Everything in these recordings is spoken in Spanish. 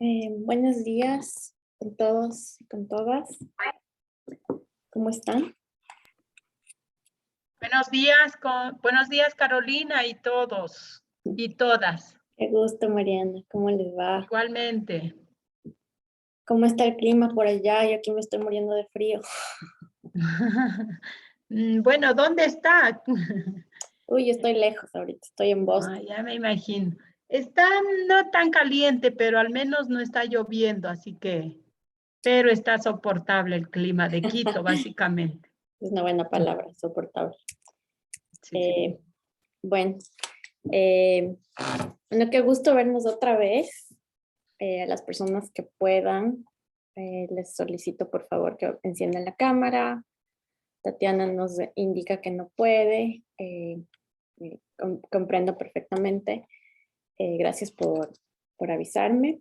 Buenos días con todos y con todas. ¿Cómo están? Buenos días Carolina y todos y todas. Qué gusto, Mariana. ¿Cómo les va? Igualmente. ¿Cómo está el clima por allá? Yo aquí me estoy muriendo de frío. Bueno, ¿dónde está? Uy, yo estoy lejos ahorita, estoy en Boston. Ya me imagino. Está no tan caliente, pero al menos no está lloviendo, pero está soportable el clima de Quito, básicamente. Es una buena palabra, soportable. Sí. Bueno, qué gusto vernos otra vez. A las personas que puedan, les solicito por favor que enciendan la cámara. Tatiana nos indica que no puede. Comprendo perfectamente. Gracias por avisarme.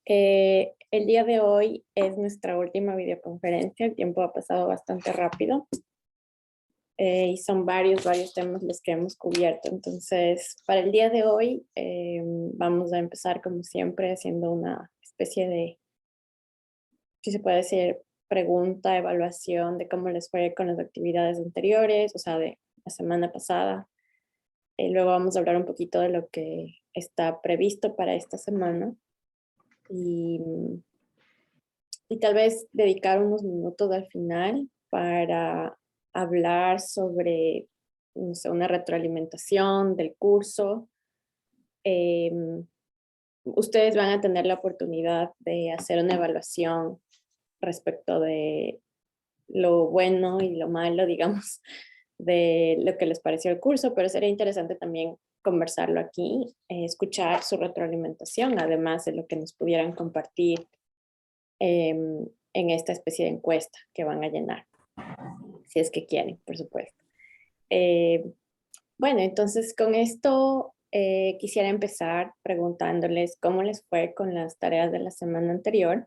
El día de hoy es nuestra última videoconferencia. El tiempo ha pasado bastante rápido. Y son varios temas los que hemos cubierto. Entonces, para el día de hoy vamos a empezar como siempre haciendo una especie de, si se puede decir, pregunta, evaluación de cómo les fue con las actividades anteriores, o sea, de la semana pasada. Luego vamos a hablar un poquito de lo que está previsto para esta semana y tal vez dedicar unos minutos al final para hablar sobre, no sé, una retroalimentación del curso. Ustedes van a tener la oportunidad de hacer una evaluación respecto de lo bueno y lo malo, digamos, de lo que les pareció el curso, pero sería interesante también conversarlo aquí, escuchar su retroalimentación, además de lo que nos pudieran compartir en esta especie de encuesta que van a llenar, si es que quieren, por supuesto. Bueno, entonces con esto quisiera empezar preguntándoles cómo les fue con las tareas de la semana anterior.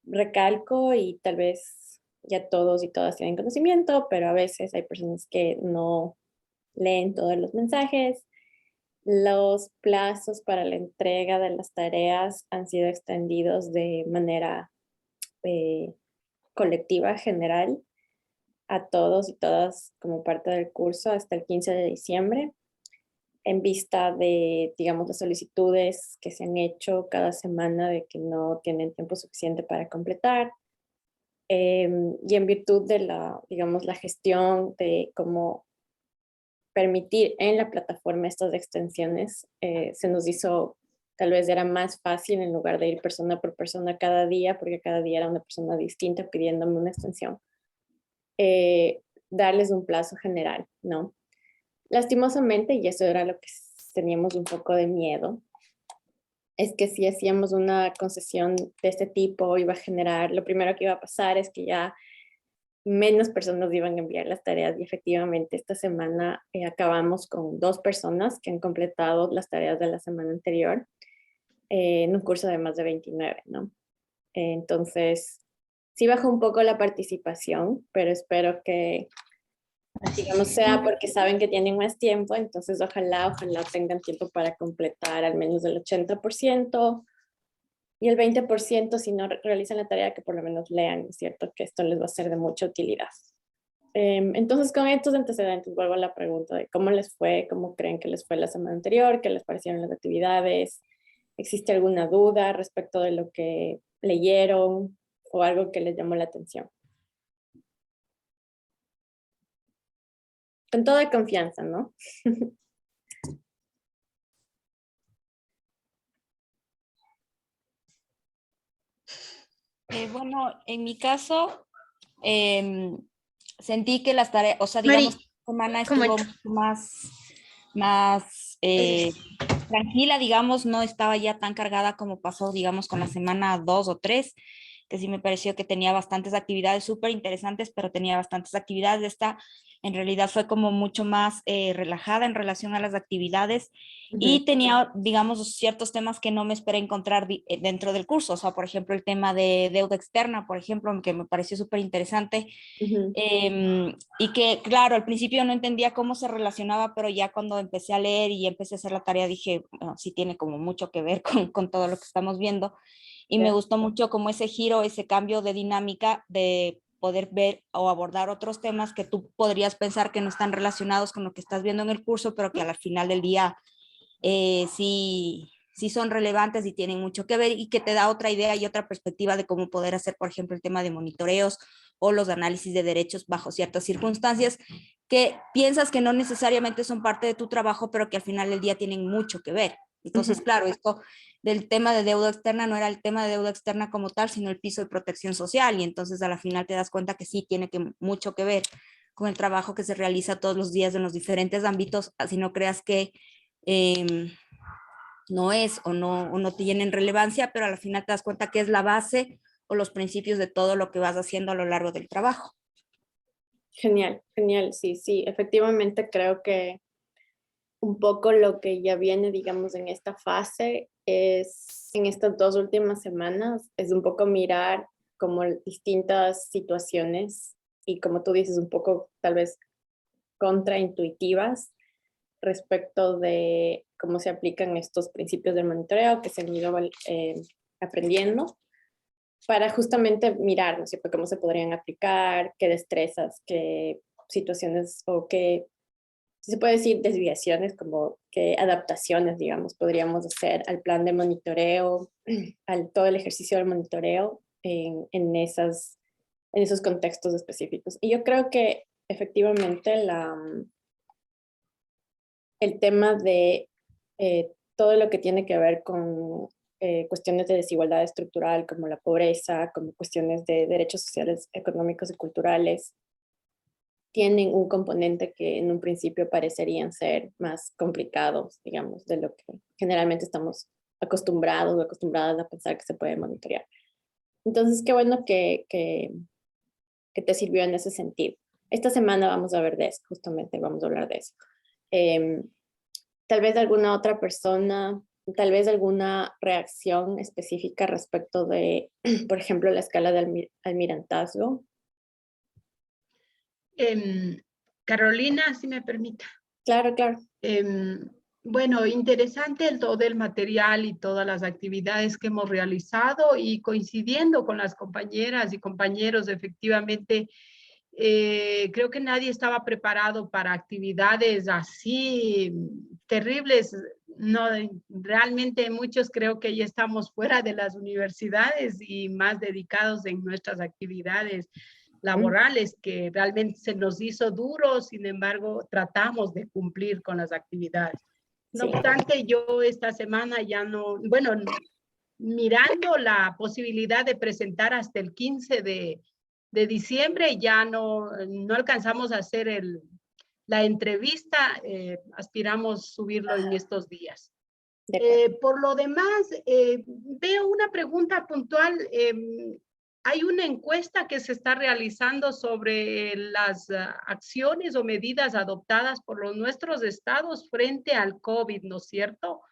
Recalco y tal vez ya todos y todas tienen conocimiento, pero a veces hay personas que no leen todos los mensajes. Los plazos para la entrega de las tareas han sido extendidos de manera colectiva, general, a todos y todas como parte del curso hasta el 15 de diciembre, en vista de, digamos, las solicitudes que se han hecho cada semana de que no tienen tiempo suficiente para completar. Y en virtud de la, digamos, la gestión de cómo permitir en la plataforma estas extensiones, se nos hizo, tal vez era más fácil en lugar de ir persona por persona cada día, porque cada día era una persona distinta pidiéndome una extensión, darles un plazo general, ¿no? Lastimosamente, y eso era lo que teníamos un poco de miedo, es que si hacíamos una concesión de este tipo iba a generar, lo primero que iba a pasar es que ya menos personas iban a enviar las tareas y efectivamente esta semana acabamos con 2 personas que han completado las tareas de la semana anterior en un curso de más de 29, ¿no? Entonces, sí bajó un poco la participación, pero espero que, digamos, sea porque saben que tienen más tiempo, entonces ojalá tengan tiempo para completar al menos el 80%. Y el 20%, si no realizan la tarea, que por lo menos lean, ¿es cierto? Que esto les va a ser de mucha utilidad. Entonces, con estos antecedentes, vuelvo a la pregunta de cómo les fue, cómo creen que les fue la semana anterior, qué les parecieron las actividades, ¿existe alguna duda respecto de lo que leyeron o algo que les llamó la atención? con toda confianza, ¿no? Bueno, en mi caso, em, sentí que las tareas, o sea, digamos, Mari, la semana ¿cómo estuvo mucho más tranquila, digamos, no estaba ya tan cargada como pasó, digamos, con la semana 2 o 3, que sí me pareció que tenía bastantes actividades súper interesantes, pero tenía bastantes actividades. Esta en realidad fue como mucho más relajada en relación a las actividades y tenía, digamos, ciertos temas que no me esperé encontrar dentro del curso. O sea, por ejemplo, el tema de deuda externa, por ejemplo, que me pareció súper interesante. Y que, claro, al principio no entendía cómo se relacionaba, pero ya cuando empecé a leer y empecé a hacer la tarea dije, bueno, sí tiene como mucho que ver con todo lo que estamos viendo. Y me gustó mucho como ese giro, ese cambio de dinámica de poder ver o abordar otros temas que tú podrías pensar que no están relacionados con lo que estás viendo en el curso, pero que al final del día sí son relevantes y tienen mucho que ver y que te da otra idea y otra perspectiva de cómo poder hacer, por ejemplo, el tema de monitoreos o los análisis de derechos bajo ciertas circunstancias que piensas que no necesariamente son parte de tu trabajo, pero que al final del día tienen mucho que ver. Entonces, claro, esto del tema de deuda externa no era el tema de deuda externa como tal, sino el piso de protección social. Y entonces a la final te das cuenta que sí tiene mucho que ver con el trabajo que se realiza todos los días en los diferentes ámbitos, así no creas que no es o no tienen relevancia, pero al final te das cuenta que es la base o los principios de todo lo que vas haciendo a lo largo del trabajo. Genial, genial, sí, sí, efectivamente creo que un poco lo que ya viene, digamos, en esta fase es, en estas 2 últimas semanas, es un poco mirar como distintas situaciones y como tú dices, un poco tal vez contraintuitivas respecto de cómo se aplican estos principios del monitoreo que se han ido aprendiendo para justamente mirar, ¿no es cierto?, cómo se podrían aplicar, qué destrezas, qué situaciones o qué, si se puede decir, desviaciones, como qué adaptaciones, digamos, podríamos hacer al plan de monitoreo, al todo el ejercicio del monitoreo en esos contextos específicos. Y yo creo que efectivamente el tema de todo lo que tiene que ver con cuestiones de desigualdad estructural, como la pobreza, como cuestiones de derechos sociales, económicos y culturales, tienen un componente que en un principio parecerían ser más complicados, digamos, de lo que generalmente estamos acostumbrados o acostumbradas a pensar que se puede monitorear. Entonces, qué bueno que te sirvió en ese sentido. Esta semana vamos a ver de eso, justamente vamos a hablar de eso. Tal vez alguna otra persona, tal vez alguna reacción específica respecto de, por ejemplo, la escala de almirantazgo. Carolina, si me permite. Claro, claro. Bueno, interesante todo el material y todas las actividades que hemos realizado y coincidiendo con las compañeras y compañeros, efectivamente, creo que nadie estaba preparado para actividades así terribles. No, realmente muchos creo que ya estamos fuera de las universidades y más dedicados en nuestras actividades laborales, que realmente se nos hizo duro, sin embargo, tratamos de cumplir con las actividades. No obstante, yo esta semana ya no, bueno, mirando la posibilidad de presentar hasta el 15 de diciembre, ya no alcanzamos a hacer la entrevista, aspiramos subirlo en estos días. Por lo demás, veo una pregunta puntual. Hay una encuesta que se está realizando sobre las acciones o medidas adoptadas por los nuestros estados frente al COVID, ¿no es cierto?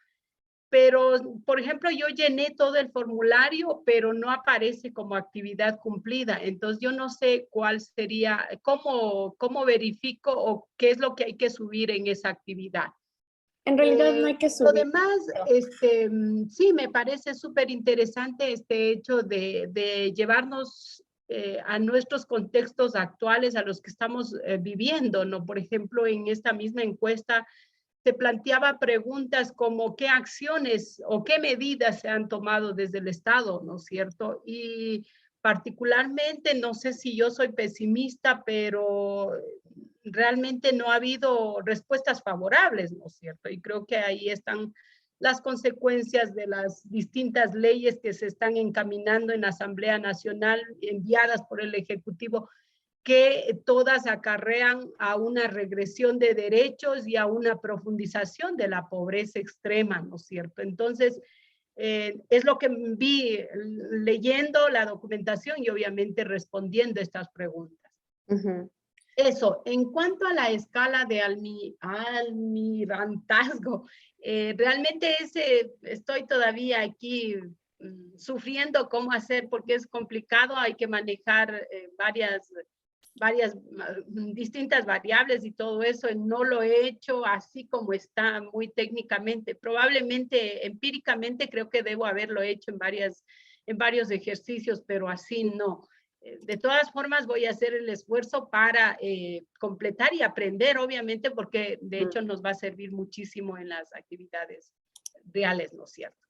Pero, por ejemplo, yo llené todo el formulario, pero no aparece como actividad cumplida. Entonces, yo no sé cuál sería, cómo verifico o qué es lo que hay que subir en esa actividad. En realidad no hay que subir. Lo demás, sí, me parece súper interesante este hecho de llevarnos a nuestros contextos actuales, a los que estamos viviendo, ¿no? Por ejemplo, en esta misma encuesta se planteaba preguntas como qué acciones o qué medidas se han tomado desde el Estado, ¿no es cierto? Y particularmente, no sé si yo soy pesimista, pero realmente no ha habido respuestas favorables, ¿no es cierto? Y creo que ahí están las consecuencias de las distintas leyes que se están encaminando en la Asamblea Nacional, enviadas por el Ejecutivo, que todas acarrean a una regresión de derechos y a una profundización de la pobreza extrema, ¿no es cierto? Entonces, es lo que vi leyendo la documentación y obviamente respondiendo estas preguntas. Eso, en cuanto a la escala de almirantazgo, realmente estoy todavía aquí sufriendo cómo hacer, porque es complicado, hay que manejar varias distintas variables y todo eso. No lo he hecho así como está, muy técnicamente. Probablemente, empíricamente, creo que debo haberlo hecho en varios ejercicios, pero así no. De todas formas, voy a hacer el esfuerzo para completar y aprender, obviamente, porque de hecho nos va a servir muchísimo en las actividades reales, ¿no es cierto?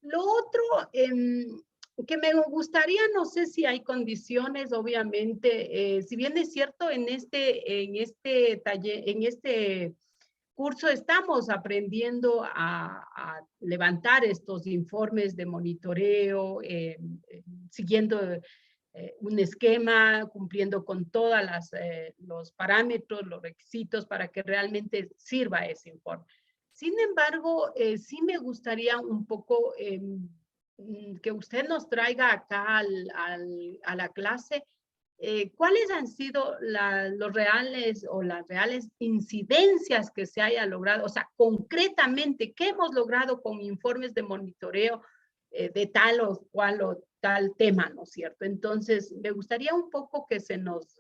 Lo otro que me gustaría, no sé si hay condiciones, obviamente, si bien es cierto, en este taller, en este curso estamos aprendiendo a levantar estos informes de monitoreo, siguiendo un esquema, cumpliendo con todos los parámetros, los requisitos para que realmente sirva ese informe. Sin embargo, sí me gustaría un poco que usted nos traiga acá a la clase cuáles han sido los reales o las reales incidencias que se haya logrado, o sea, concretamente, ¿qué hemos logrado con informes de monitoreo de tal o cual o tal tema, ¿no es cierto? Entonces, me gustaría un poco que se nos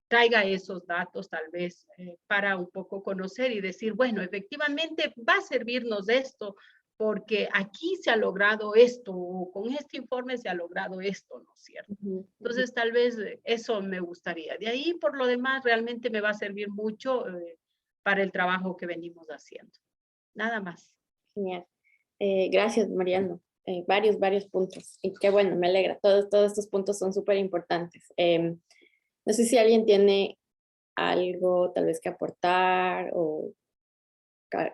traiga esos datos tal vez para un poco conocer y decir, bueno, efectivamente va a servirnos esto porque aquí se ha logrado esto, o con este informe se ha logrado esto, ¿no es cierto? Entonces, tal vez eso me gustaría. De ahí, por lo demás, realmente me va a servir mucho para el trabajo que venimos haciendo. Nada más. Genial. Gracias, Mariano. Varios puntos. Y qué bueno, me alegra. Todos estos puntos son súper importantes. No sé si alguien tiene algo tal vez que aportar o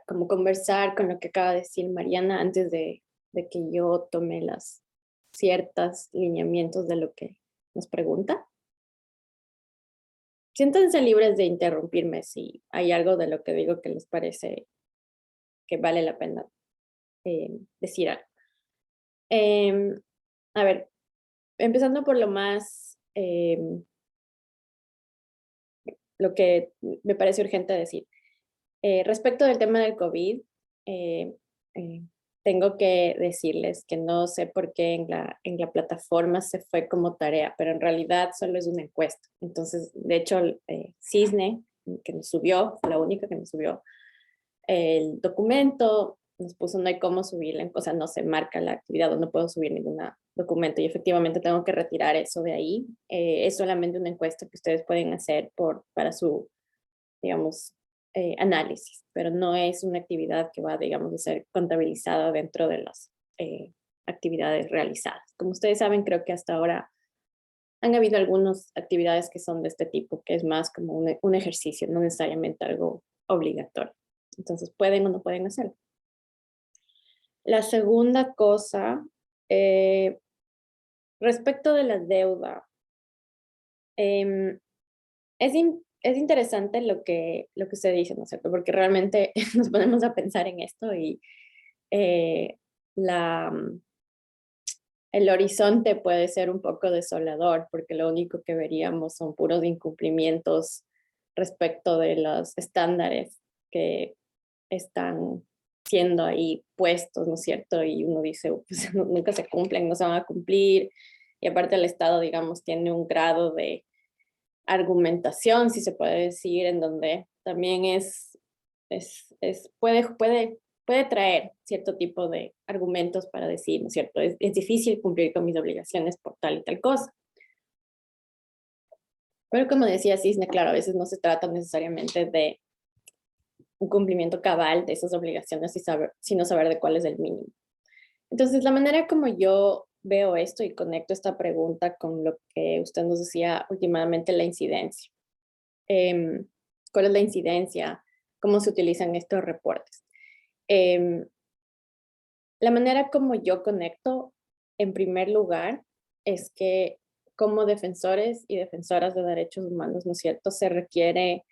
como conversar con lo que acaba de decir Mariana antes de que yo tome las ciertos lineamientos de lo que nos pregunta. Siéntanse libres de interrumpirme si hay algo de lo que digo que les parece que vale la pena decir algo. A ver, empezando por lo más, lo que me parece urgente decir. Respecto del tema del COVID, tengo que decirles que no sé por qué en la plataforma se fue como tarea, pero en realidad solo es una encuesta. Entonces, de hecho, Cisne, que nos subió, fue la única que nos subió el documento, nos puso no hay cómo subirla, o sea, no se marca la actividad o no puedo subir ningún documento y efectivamente tengo que retirar eso de ahí. Es solamente una encuesta que ustedes pueden hacer para su, digamos, análisis, pero no es una actividad que va, digamos, a ser contabilizada dentro de las actividades realizadas. Como ustedes saben, creo que hasta ahora han habido algunas actividades que son de este tipo, que es más como un ejercicio, no necesariamente algo obligatorio. Entonces, pueden o no pueden hacerlo. La segunda cosa, respecto de la deuda, es interesante lo que usted dice, ¿no es cierto? Porque realmente nos ponemos a pensar en esto y el horizonte puede ser un poco desolador porque lo único que veríamos son puros incumplimientos respecto de los estándares que están siendo ahí puestos, ¿no es cierto? Y uno dice, pues, nunca se cumplen, no se van a cumplir. Y aparte el Estado, digamos, tiene un grado de argumentación, si se puede decir, en donde también puede traer cierto tipo de argumentos para decir, ¿no es cierto? Es difícil cumplir con mis obligaciones por tal y tal cosa. Pero como decía Cisne, claro, a veces no se trata necesariamente de un cumplimiento cabal de esas obligaciones sino saber de cuál es el mínimo. Entonces, la manera como yo veo esto y conecto esta pregunta con lo que usted nos decía últimamente, la incidencia. cuál es la incidencia, cómo se utilizan estos reportes. La manera como yo conecto, en primer lugar, es que como defensores y defensoras de derechos humanos, ¿no es cierto?, se requiere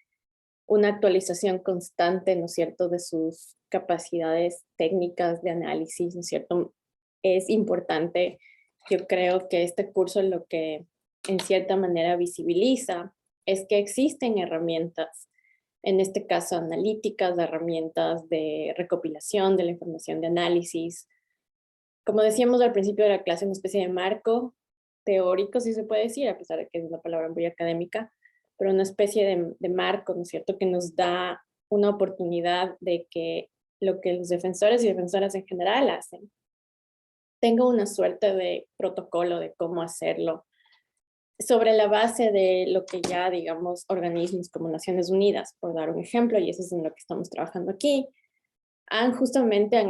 una actualización constante, ¿no es cierto?, de sus capacidades técnicas de análisis, ¿no es cierto? Es importante, yo creo que este curso lo que en cierta manera visibiliza es que existen herramientas, en este caso analíticas, herramientas de recopilación de la información de análisis. Como decíamos al principio de la clase, una especie de marco teórico, si se puede decir, a pesar de que es una palabra muy académica, pero una especie de marco, ¿no es cierto?, que nos da una oportunidad de que lo que los defensores y defensoras en general hacen tenga una suerte de protocolo de cómo hacerlo, sobre la base de lo que ya, digamos, organismos como Naciones Unidas, por dar un ejemplo, y eso es en lo que estamos trabajando aquí, han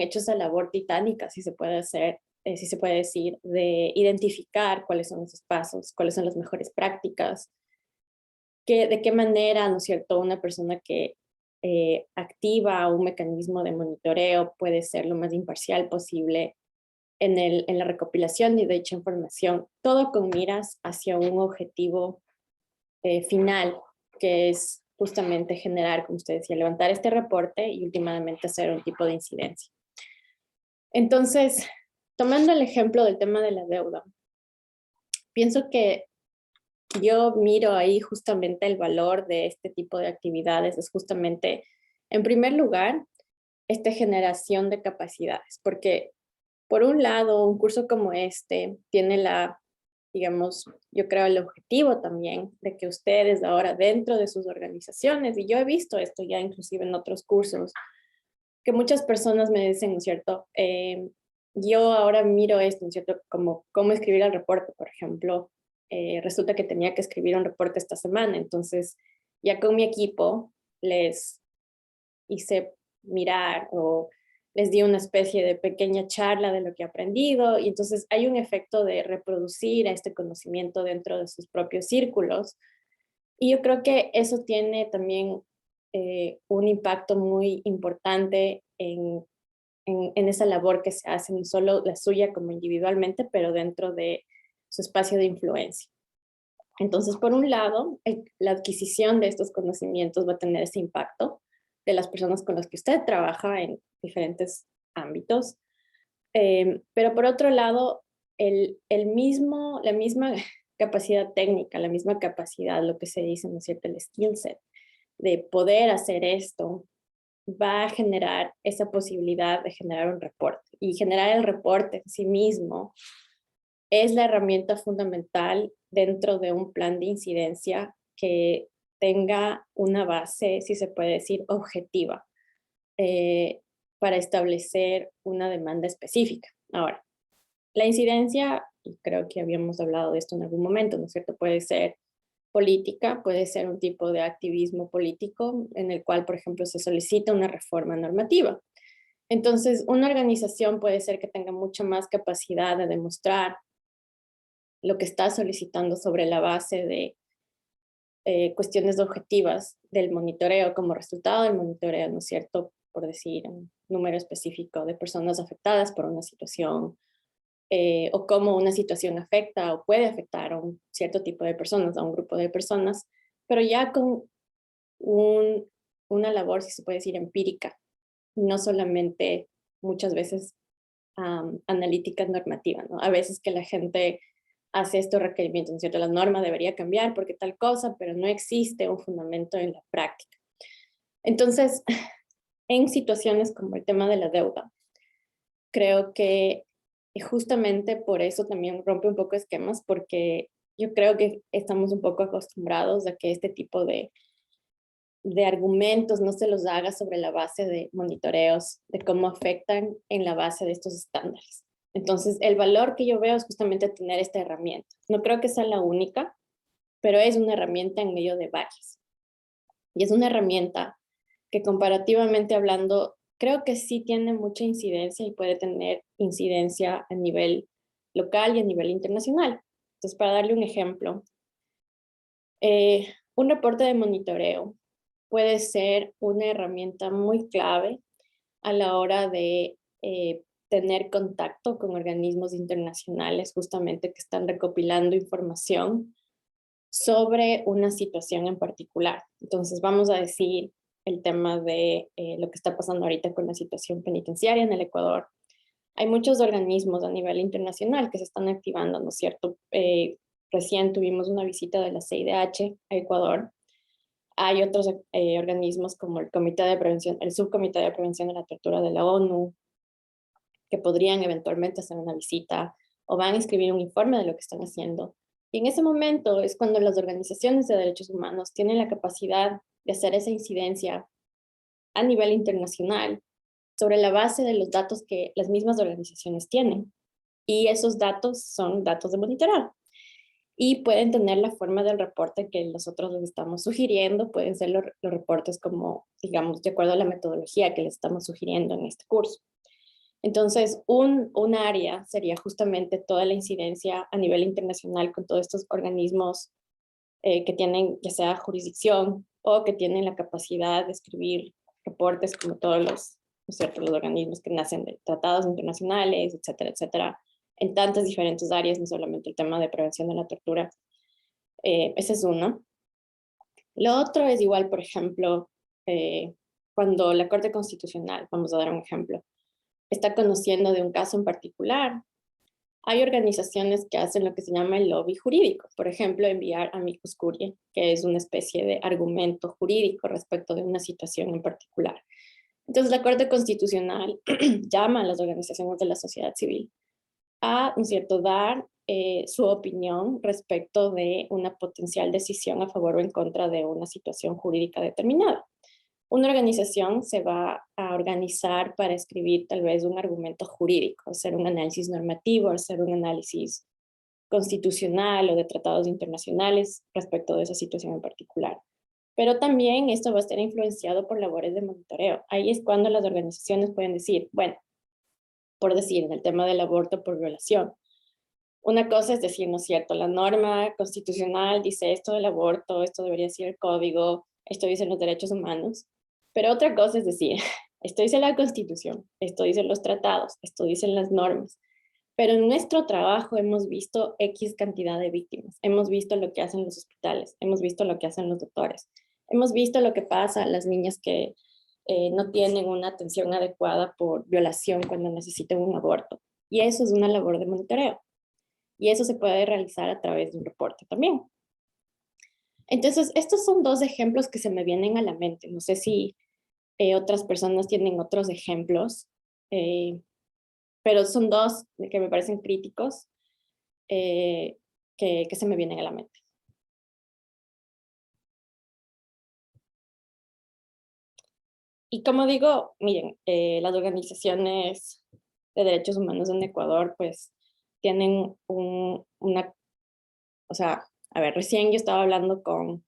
hecho esa labor titánica, si se puede hacer, si se puede decir, de identificar cuáles son esos pasos, cuáles son las mejores prácticas, de qué manera, ¿no es cierto?, una persona que activa un mecanismo de monitoreo puede ser lo más imparcial posible en la recopilación de dicha información, todo con miras hacia un objetivo final, que es justamente generar, como usted decía, levantar este reporte y últimamente hacer un tipo de incidencia. Entonces, tomando el ejemplo del tema de la deuda, pienso que yo miro ahí justamente el valor de este tipo de actividades, es justamente, en primer lugar, esta generación de capacidades, porque por un lado, un curso como este tiene digamos, yo creo el objetivo también de que ustedes ahora dentro de sus organizaciones, y yo he visto esto ya inclusive en otros cursos, que muchas personas me dicen, ¿no es cierto? Yo ahora miro esto, ¿no es cierto? Como cómo escribir el reporte, por ejemplo. Resulta que tenía que escribir un reporte esta semana, entonces ya con mi equipo les hice mirar o les di una especie de pequeña charla de lo que he aprendido y entonces hay un efecto de reproducir este conocimiento dentro de sus propios círculos y yo creo que eso tiene también un impacto muy importante en esa labor que se hace, no solo la suya como individualmente, pero dentro de su espacio de influencia. Entonces, por un lado, la adquisición de estos conocimientos va a tener ese impacto de las personas con las que usted trabaja en diferentes ámbitos. Pero por otro lado, la misma capacidad técnica, la misma capacidad, lo que se dice, ¿no es cierto?, el skill set, de poder hacer esto, va a generar esa posibilidad de generar un reporte. Y generar el reporte en sí mismo es la herramienta fundamental dentro de un plan de incidencia que tenga una base, si se puede decir, objetiva, para establecer una demanda específica. Ahora, la incidencia, y creo que habíamos hablado de esto en algún momento, ¿no es cierto? Puede ser política, puede ser un tipo de activismo político en el cual, por ejemplo, se solicita una reforma normativa. Entonces, una organización puede ser que tenga mucha más capacidad de demostrar lo que está solicitando sobre la base de cuestiones objetivas del monitoreo, como resultado del monitoreo, ¿no es cierto? Por decir un número específico de personas afectadas por una situación, o cómo una situación afecta o puede afectar a un cierto tipo de personas, a un grupo de personas, pero ya con una labor, si se puede decir, empírica, no solamente muchas veces analítica normativa, ¿no? A veces que la gente hace estos requerimientos, ¿no es cierto? La norma debería cambiar porque tal cosa, pero no existe un fundamento en la práctica. Entonces, en situaciones como el tema de la deuda, creo que justamente por eso también rompe un poco esquemas, porque yo creo que estamos un poco acostumbrados a que este tipo de argumentos no se los haga sobre la base de monitoreos, de cómo afectan en la base de estos estándares. Entonces, el valor que yo veo es justamente tener esta herramienta. No creo que sea la única, pero es una herramienta en medio de varias. Y es una herramienta que comparativamente hablando, creo que sí tiene mucha incidencia y puede tener incidencia a nivel local y a nivel internacional. Entonces, para darle un ejemplo, Un reporte de monitoreo puede ser una herramienta muy clave a la hora de tener contacto con organismos internacionales justamente que están recopilando información sobre una situación en particular. Entonces vamos a decir el tema de lo que está pasando ahorita con la situación penitenciaria en el Ecuador. Hay muchos organismos a nivel internacional que se están activando, ¿no es cierto? Recién tuvimos una visita de la CIDH a Ecuador. Hay otros organismos como el Comité de Prevención, el Subcomité de Prevención de la Tortura de la ONU, que podrían eventualmente hacer una visita o van a escribir un informe de lo que están haciendo. Y en ese momento es cuando las organizaciones de derechos humanos tienen la capacidad de hacer esa incidencia a nivel internacional sobre la base de los datos que las mismas organizaciones tienen. Y esos datos son datos de monitoreo. Y pueden tener la forma del reporte que nosotros les estamos sugiriendo, pueden ser los reportes como, digamos, de acuerdo a la metodología que les estamos sugiriendo en este curso. Entonces, un área sería justamente toda la incidencia a nivel internacional con todos estos organismos que tienen ya sea jurisdicción o que tienen la capacidad de escribir reportes como todos los, ¿no es cierto?, los organismos que nacen de tratados internacionales, etcétera, etcétera, en tantas diferentes áreas, no solamente el tema de prevención de la tortura. Ese es uno. Lo otro es igual, por ejemplo, cuando la Corte Constitucional, vamos a dar un ejemplo, está conociendo de un caso en particular, hay organizaciones que hacen lo que se llama el lobby jurídico. Por ejemplo, enviar amicus curiae, que es una especie de argumento jurídico respecto de una situación en particular. Entonces, la Corte Constitucional llama a las organizaciones de la sociedad civil a, ¿no es cierto?, dar su opinión respecto de una potencial decisión a favor o en contra de una situación jurídica determinada. Una organización se va a organizar para escribir tal vez un argumento jurídico, hacer un análisis normativo, hacer un análisis constitucional o de tratados internacionales respecto de esa situación en particular. Pero también esto va a estar influenciado por labores de monitoreo. Ahí es cuando las organizaciones pueden decir, bueno, por decir, en el tema del aborto por violación, una cosa es decir, ¿no es cierto?, la norma constitucional dice esto del aborto, esto debería ser el código, esto dicen los derechos humanos, pero otra cosa es decir, esto dice la Constitución, esto dicen los tratados, esto dicen las normas, pero en nuestro trabajo hemos visto X cantidad de víctimas, hemos visto lo que hacen los hospitales, hemos visto lo que hacen los doctores, hemos visto lo que pasa a las niñas que no tienen una atención adecuada por violación cuando necesitan un aborto. Y eso es una labor de monitoreo. Y eso se puede realizar a través de un reporte también. Entonces, estos son dos ejemplos que se me vienen a la mente. No sé si otras personas tienen otros ejemplos, pero son dos que me parecen críticos que se me vienen a la mente. Y como digo, miren, las organizaciones de derechos humanos en Ecuador, pues, tienen o sea, a ver, recién yo estaba hablando con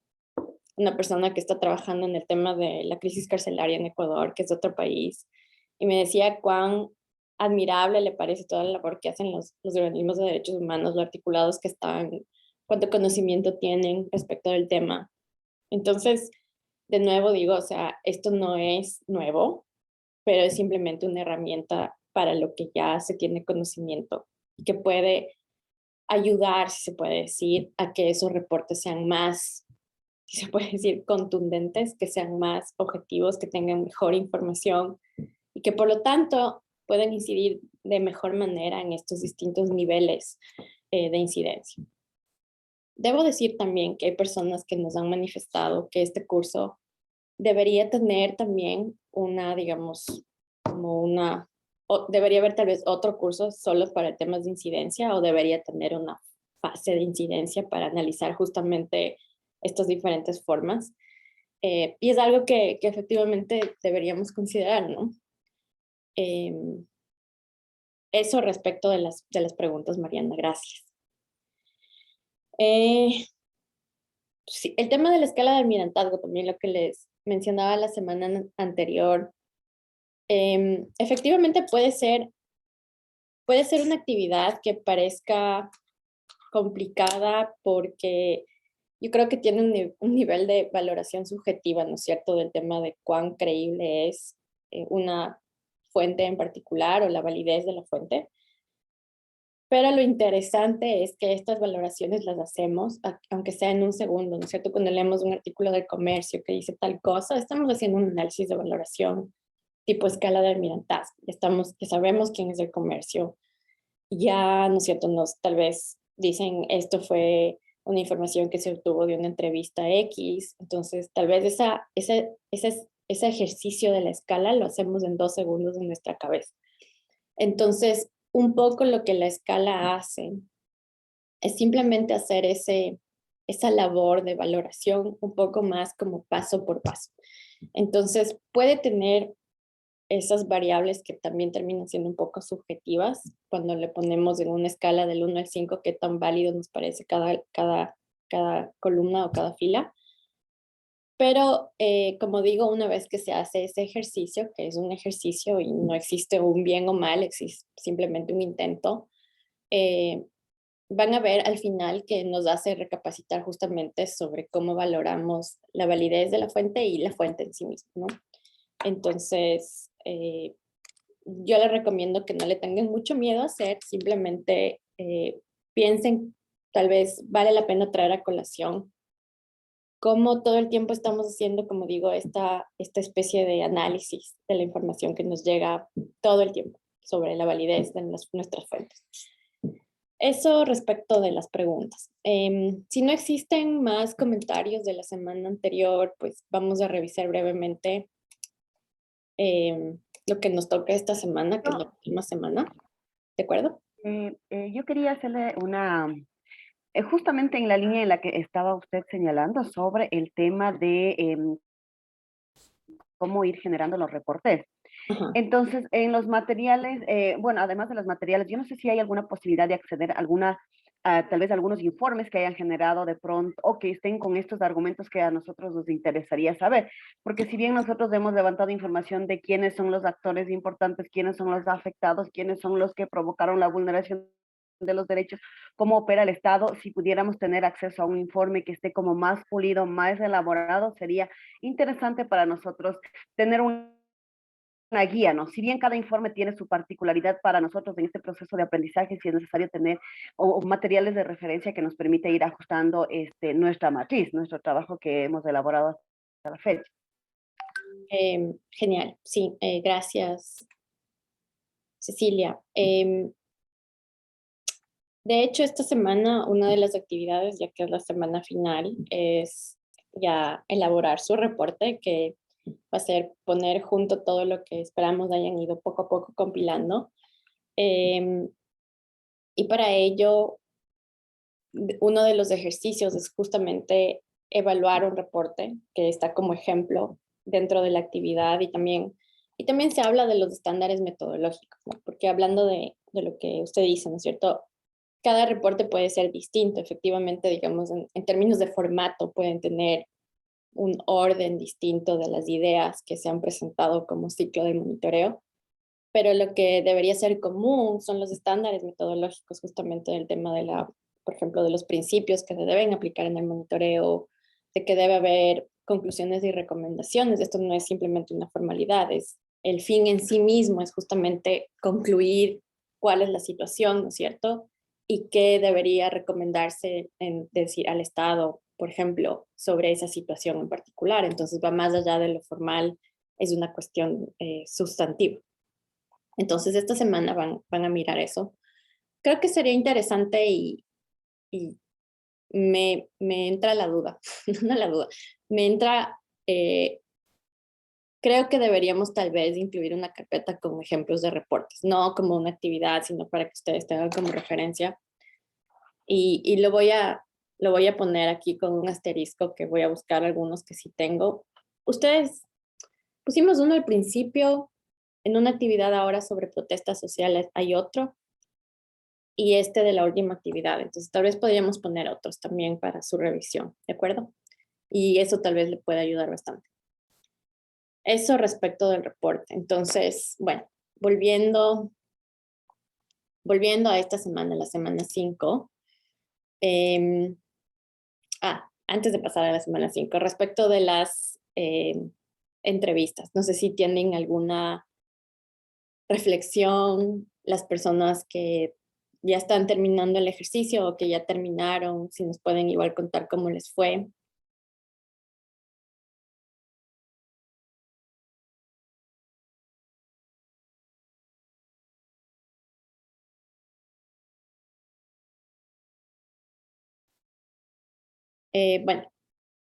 una persona que está trabajando en el tema de la crisis carcelaria en Ecuador, que es de otro país, y me decía cuán admirable le parece toda la labor que hacen los organismos de derechos humanos, lo articulados que están, cuánto conocimiento tienen respecto del tema. Entonces, de nuevo digo, o sea, esto no es nuevo, pero es simplemente una herramienta para lo que ya se tiene conocimiento y que puede ayudar, si se puede decir, a que esos reportes sean más, si se puede decir, contundentes, que sean más objetivos, que tengan mejor información y que por lo tanto puedan incidir de mejor manera en estos distintos niveles de incidencia. Debo decir también que hay personas que nos han manifestado que este curso debería tener también una, digamos, como una, o debería haber tal vez otro curso solo para temas de incidencia o debería tener una fase de incidencia para analizar justamente estas diferentes formas. Y es algo que efectivamente deberíamos considerar, ¿no? Eso respecto de las preguntas, Mariana, gracias. Sí, el tema de la escala de almirantazgo, también lo que les mencionaba la semana anterior, efectivamente puede ser una actividad que parezca complicada porque yo creo que tiene un nivel de valoración subjetiva, ¿no es cierto?, del tema de cuán creíble es una fuente en particular o la validez de la fuente. Pero lo interesante es que estas valoraciones las hacemos, aunque sea en un segundo, ¿no es cierto? Cuando leemos un artículo del comercio que dice tal cosa, estamos haciendo un análisis de valoración tipo escala de Almirantaz. Ya sabemos quién es el comercio. Ya, ¿no es cierto? Tal vez dicen esto fue una información que se obtuvo de una entrevista X. Entonces, tal vez ese ejercicio de la escala lo hacemos en 2 segundos en nuestra cabeza. Entonces, un poco lo que la escala hace es simplemente hacer esa labor de valoración un poco más como paso por paso. Entonces, puede tener esas variables que también terminan siendo un poco subjetivas cuando le ponemos en una escala del 1 al 5 qué tan válido nos parece cada columna o cada fila. Pero, como digo, una vez que se hace ese ejercicio, que es un ejercicio y no existe un bien o mal, existe simplemente un intento, van a ver al final que nos hace recapacitar justamente sobre cómo valoramos la validez de la fuente y la fuente en sí misma, ¿no? Entonces, yo les recomiendo que no le tengan mucho miedo a hacer, simplemente piensen, tal vez vale la pena traer a colación cómo todo el tiempo estamos haciendo, como digo, esta especie de análisis de la información que nos llega todo el tiempo sobre la validez de nuestras fuentes. Eso respecto de las preguntas. Si no existen más comentarios de la semana anterior, pues vamos a revisar brevemente lo que nos toca esta semana, que es la última semana. ¿De acuerdo? Yo quería hacerle justamente en la línea en la que estaba usted señalando sobre el tema de cómo ir generando los reportes. Ajá. Entonces, en los materiales, bueno, además de los materiales, yo no sé si hay alguna posibilidad de acceder a tal vez algunos informes que hayan generado de pronto o que estén con estos argumentos que a nosotros nos interesaría saber. Porque si bien nosotros hemos levantado información de quiénes son los actores importantes, quiénes son los afectados, quiénes son los que provocaron la vulneración de los derechos, cómo opera el Estado, si pudiéramos tener acceso a un informe que esté como más pulido, más elaborado, sería interesante para nosotros tener una guía, ¿no? Si bien cada informe tiene su particularidad para nosotros en este proceso de aprendizaje, si es necesario tener o materiales de referencia que nos permita ir ajustando nuestra matriz, nuestro trabajo que hemos elaborado hasta la fecha. Genial, sí, gracias, Cecilia. De hecho, esta semana una de las actividades, ya que es la semana final, es ya elaborar su reporte, que va a ser poner junto todo lo que esperamos hayan ido poco a poco compilando. Y para ello, uno de los ejercicios es justamente evaluar un reporte que está como ejemplo dentro de la actividad y también se habla de los estándares metodológicos, ¿no? Porque hablando de lo que usted dice, ¿no es cierto? Cada reporte puede ser distinto, efectivamente, digamos, en términos de formato pueden tener un orden distinto de las ideas que se han presentado como ciclo de monitoreo, pero lo que debería ser común son los estándares metodológicos justamente del tema por ejemplo, de los principios que se deben aplicar en el monitoreo, de que debe haber conclusiones y recomendaciones. Esto no es simplemente una formalidad, es el fin en sí mismo, es justamente concluir cuál es la situación, ¿no es cierto? Y qué debería recomendarse decir al Estado, por ejemplo, sobre esa situación en particular. Entonces va más allá de lo formal, es una cuestión sustantiva. Entonces esta semana van a mirar eso. Creo que sería interesante y me entra la duda, no la duda, me entra, creo que deberíamos tal vez incluir una carpeta con ejemplos de reportes, no como una actividad, sino para que ustedes tengan como referencia. Y lo voy a poner aquí con un asterisco que voy a buscar algunos que sí tengo. Ustedes pusimos uno al principio, en una actividad ahora sobre protestas sociales hay otro, y este de la última actividad. Entonces, tal vez podríamos poner otros también para su revisión, ¿de acuerdo? Y eso tal vez le puede ayudar bastante. Eso respecto del reporte. Entonces, bueno, volviendo a esta semana, la semana 5. antes de pasar a la semana 5, respecto de las entrevistas. No sé si tienen alguna reflexión, las personas que ya están terminando el ejercicio o que ya terminaron, si nos pueden igual contar cómo les fue. Bueno,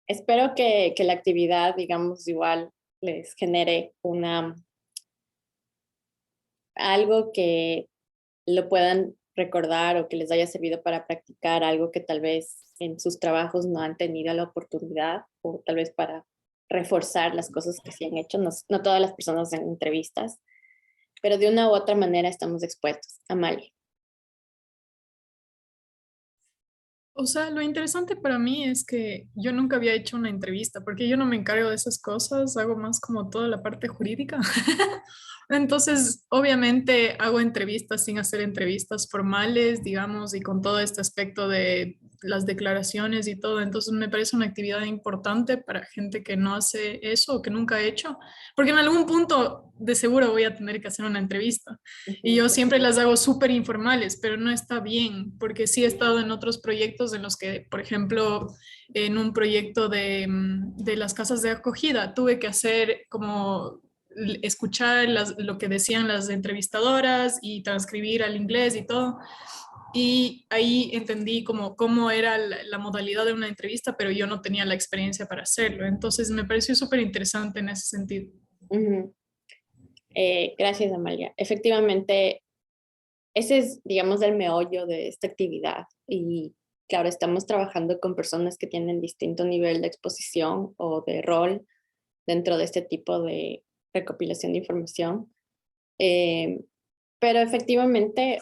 espero que la actividad, digamos, igual les genere algo que lo puedan recordar o que les haya servido para practicar algo que tal vez en sus trabajos no han tenido la oportunidad, o tal vez para reforzar las cosas que se han hecho. No, no todas las personas en entrevistas, pero de una u otra manera estamos expuestos. Amalia. O sea, lo interesante para mí es que yo nunca había hecho una entrevista, porque yo no me encargo de esas cosas, hago más como toda la parte jurídica. Entonces, obviamente hago entrevistas sin hacer entrevistas formales, digamos, y con todo este aspecto de las declaraciones y todo. Entonces, me parece una actividad importante para gente que no hace eso o que nunca ha hecho, porque en algún punto de seguro voy a tener que hacer una entrevista. Y yo siempre las hago súper informales, pero no está bien, porque sí he estado en otros proyectos en los que, por ejemplo, en un proyecto de las casas de acogida, tuve que hacer como escuchar lo que decían las entrevistadoras y transcribir al inglés y todo. Y ahí entendí como cómo era la modalidad de una entrevista, pero yo no tenía la experiencia para hacerlo. Entonces me pareció súper interesante en ese sentido. Gracias, Amalia. Efectivamente, ese es, digamos, el meollo de esta actividad. Y claro, estamos trabajando con personas que tienen distinto nivel de exposición o de rol dentro de este tipo de recopilación de información. Pero efectivamente,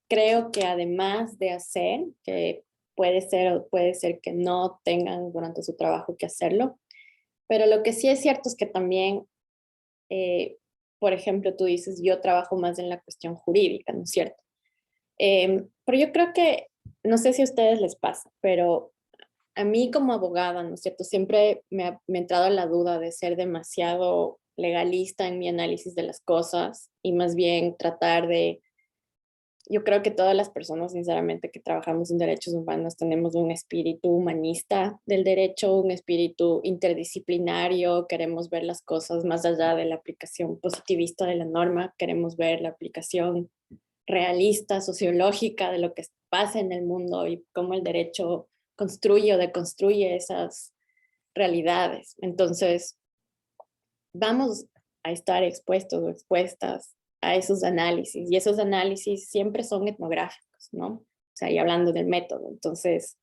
creo que además de hacer, que puede ser o puede ser que no tengan durante su trabajo que hacerlo, pero lo que sí es cierto es que también, por ejemplo, tú dices, yo trabajo más en la cuestión jurídica, ¿no es cierto? Pero yo creo que, no sé si a ustedes les pasa, pero a mí como abogada, ¿no es cierto? Siempre me ha entrado la duda de ser demasiado legalista en mi análisis de las cosas y más bien tratar de, yo creo que todas las personas, sinceramente, que trabajamos en derechos humanos tenemos un espíritu humanista del derecho, un espíritu interdisciplinario, queremos ver las cosas más allá de la aplicación positivista de la norma, queremos ver la aplicación realista, sociológica de lo que pasa en el mundo y cómo el derecho construye o deconstruye esas realidades. Entonces, vamos a estar expuestos o expuestas a esos análisis, y esos análisis siempre son etnográficos, ¿no? O sea, y hablando del método. Entonces,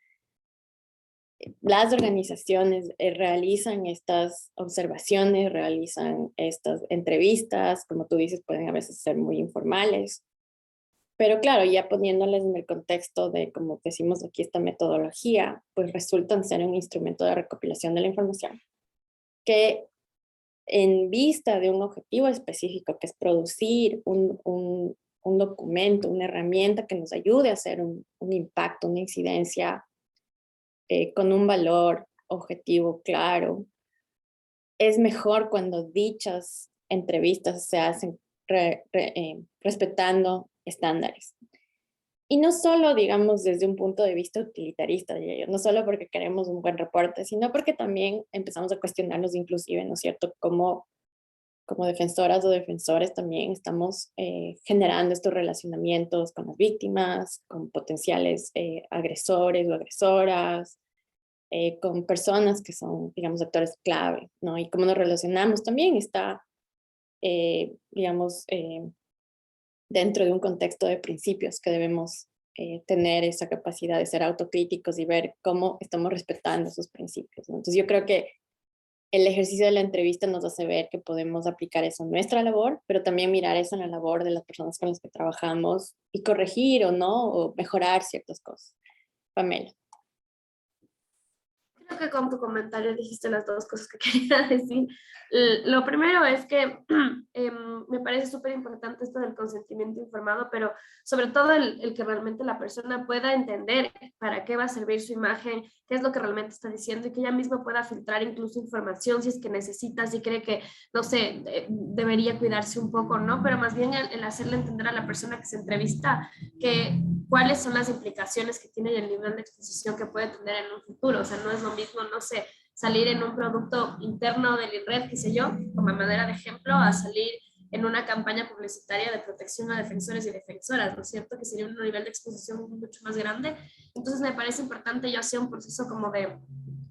las organizaciones realizan estas observaciones, realizan estas entrevistas, como tú dices, pueden a veces ser muy informales, pero claro, ya poniéndoles en el contexto de, como decimos aquí, esta metodología, pues resultan ser un instrumento de recopilación de la información que, en vista de un objetivo específico, que es producir un documento, una herramienta que nos ayude a hacer un impacto, una incidencia con un valor objetivo claro, es mejor cuando dichas entrevistas se hacen respetando estándares. Y no solo, digamos, desde un punto de vista utilitarista, diría yo, no solo porque queremos un buen reporte, sino porque también empezamos a cuestionarnos inclusive, ¿no es cierto?, como defensoras o defensores también estamos generando estos relacionamientos con las víctimas, con potenciales agresores o agresoras, con personas que son, digamos, actores clave, ¿no? Y cómo nos relacionamos también está, digamos, dentro de un contexto de principios que debemos tener esa capacidad de ser autocríticos y ver cómo estamos respetando esos principios, ¿no? Entonces yo creo que el ejercicio de la entrevista nos hace ver que podemos aplicar eso en nuestra labor, pero también mirar eso en la labor de las personas con las que trabajamos y corregir o no, o mejorar ciertas cosas. Pamela. que con tu comentario dijiste las dos cosas que quería decir. Lo primero es que me parece súper importante esto del consentimiento informado, pero sobre todo el que realmente la persona pueda entender para qué va a servir su imagen, qué es lo que realmente está diciendo y que ella misma pueda filtrar incluso información si es que necesita, si cree que, no sé, debería cuidarse un poco, ¿no? Pero más bien el hacerle entender a la persona que se entrevista que cuáles son las implicaciones que tiene y el nivel de exposición que puede tener en un futuro. O sea, no es lo mismo, no sé, salir en un producto interno del INRED, qué sé yo, como manera de ejemplo, a salir en una campaña publicitaria de protección a defensores y defensoras, ¿no es cierto? Que sería un nivel de exposición mucho más grande. Entonces me parece importante yo hacer un proceso como de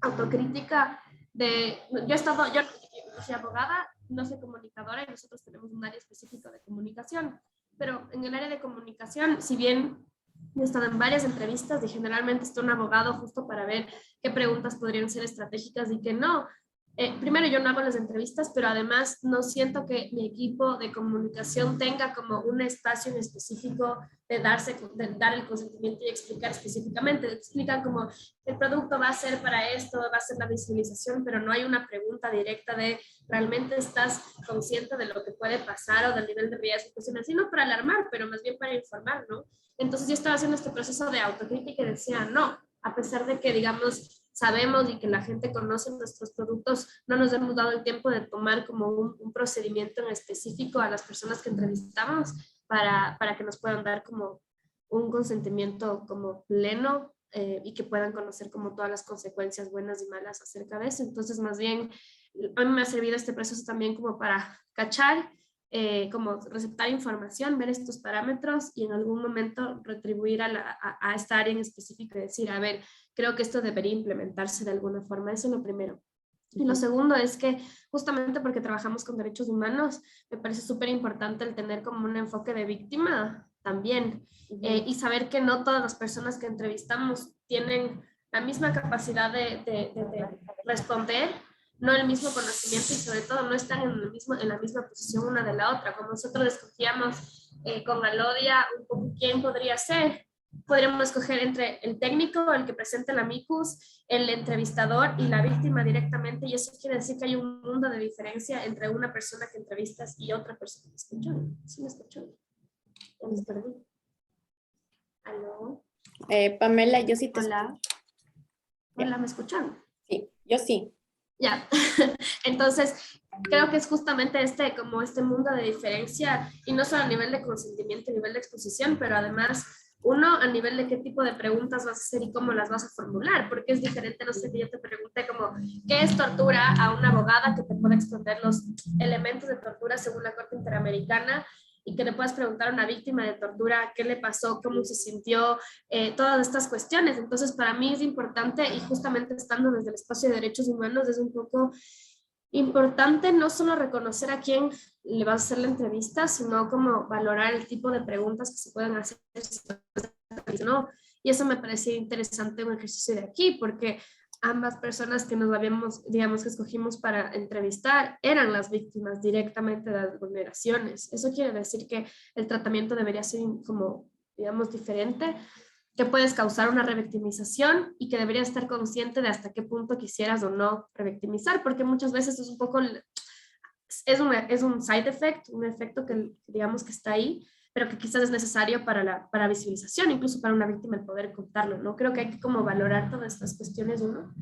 autocrítica. Yo soy abogada, no soy comunicadora y nosotros tenemos un área específica de comunicación, pero en el área de comunicación, si bien yo he estado en varias entrevistas y generalmente está un abogado justo para ver qué preguntas podrían ser estratégicas y qué no. Primero, yo no hago las entrevistas, pero además no siento que mi equipo de comunicación tenga como un espacio en específico de dar el consentimiento y explicar específicamente. Explican como el producto va a ser para esto, va a ser la visibilización, pero no hay una pregunta directa de realmente estás consciente de lo que puede pasar o del nivel de riesgo, así no para alarmar, pero más bien para informar, ¿no? Entonces yo estaba haciendo este proceso de autocrítica y decía, no, a pesar de que, digamos, sabemos y que la gente conoce nuestros productos, no nos hemos dado el tiempo de tomar como un procedimiento en específico a las personas que entrevistamos para que nos puedan dar como un consentimiento como pleno y que puedan conocer como todas las consecuencias buenas y malas acerca de eso. Entonces, más bien, a mí me ha servido este proceso también como para cachar, como receptar información, ver estos parámetros y en algún momento retribuir a esta área en específico y decir, a ver, creo que esto debería implementarse de alguna forma. Eso es lo primero. Y lo segundo es que justamente porque trabajamos con derechos humanos, me parece súper importante el tener como un enfoque de víctima también y saber que no todas las personas que entrevistamos tienen la misma capacidad de responder, no el mismo conocimiento y sobre todo no están en la misma posición una de la otra. Como nosotros escogíamos con Alodia un poco quién podría ser, podríamos escoger entre el técnico, el que presenta el amicus, el entrevistador y la víctima directamente, y eso quiere decir que hay un mundo de diferencia entre una persona que entrevistas y otra persona. ¿Me escuchan? ¿Sí me escuchan? Ya me perdí. ¿Aló? Pamela, yo sí te Hola. escucho. Hola, ¿me escuchan? Sí, yo sí. Ya, entonces creo que es justamente como este mundo de diferencia y no solo a nivel de consentimiento, a nivel de exposición, pero además uno a nivel de qué tipo de preguntas vas a hacer y cómo las vas a formular, porque es diferente, no sé, que yo te pregunté como, ¿qué es tortura? A una abogada que te puede exponer los elementos de tortura según la Corte Interamericana y que le puedas preguntar a una víctima de tortura qué le pasó, cómo se sintió, todas estas cuestiones. Entonces, para mí es importante y justamente estando desde el espacio de derechos humanos es un poco importante no solo reconocer a quién le vas a hacer la entrevista, sino como valorar el tipo de preguntas que se pueden hacer, ¿no? Y eso me parecía interesante un ejercicio de aquí, porque ambas personas que nos habíamos, digamos, que escogimos para entrevistar eran las víctimas directamente de las vulneraciones. Eso quiere decir que el tratamiento debería ser como, digamos, diferente, que puedes causar una revictimización y que deberías estar consciente de hasta qué punto quisieras o no revictimizar, porque muchas veces es un poco, es un side effect, un efecto que digamos que está ahí, pero que quizás es necesario para visibilización, incluso para una víctima el poder contarlo, ¿no? Creo que hay que como valorar todas estas cuestiones uno,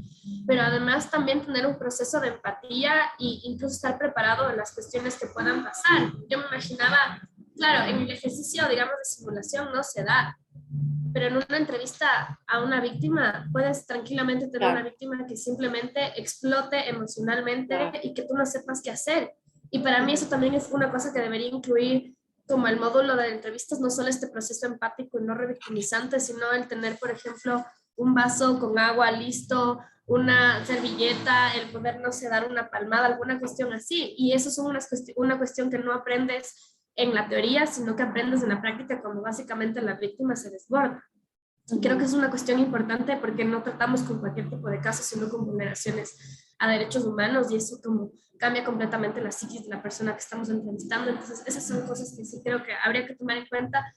pero además también tener un proceso de empatía e incluso estar preparado en las cuestiones que puedan pasar. Yo me imaginaba, claro, en el ejercicio, digamos, de simulación no se da, pero en una entrevista a una víctima puedes tranquilamente tener una víctima que simplemente explote emocionalmente y que tú no sepas qué hacer. Y para mí eso también es una cosa que debería incluir como el módulo de entrevistas, no solo este proceso empático y no revictimizante, sino el tener, por ejemplo, un vaso con agua listo, una servilleta, el poder, no sé, dar una palmada, alguna cuestión así. Y eso es una cuestión que no aprendes en la teoría, sino que aprendes en la práctica cuando básicamente la víctima se desborda. Y creo que es una cuestión importante porque no tratamos con cualquier tipo de caso, sino con vulneraciones a derechos humanos y eso como cambia completamente la psiquis de la persona que estamos entrevistando. Entonces, esas son cosas que sí creo que habría que tomar en cuenta.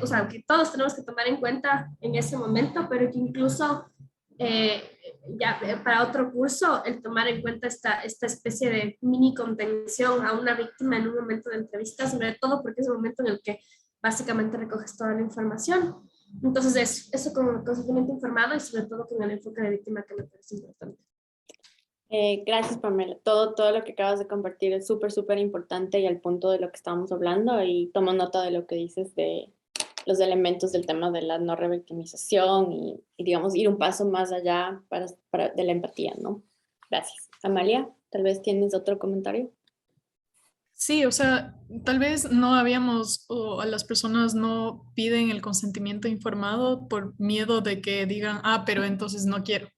O sea, que todos tenemos que tomar en cuenta en ese momento, pero que incluso para otro curso, el tomar en cuenta esta especie de mini contención a una víctima en un momento de entrevista, sobre todo porque es el momento en el que básicamente recoges toda la información. Entonces, eso con el consentimiento informado y sobre todo con el enfoque de víctima que me parece importante. Gracias, Pamela. Todo lo que acabas de compartir es súper importante y al punto de lo que estábamos hablando, y tomo nota de lo que dices de los elementos del tema de la no revictimización y digamos, ir un paso más allá de la empatía, ¿no? Gracias. Amalia, tal vez tienes otro comentario. Sí, o sea, tal vez no habíamos, o a las personas no piden el consentimiento informado por miedo de que digan, ah, pero entonces no quiero.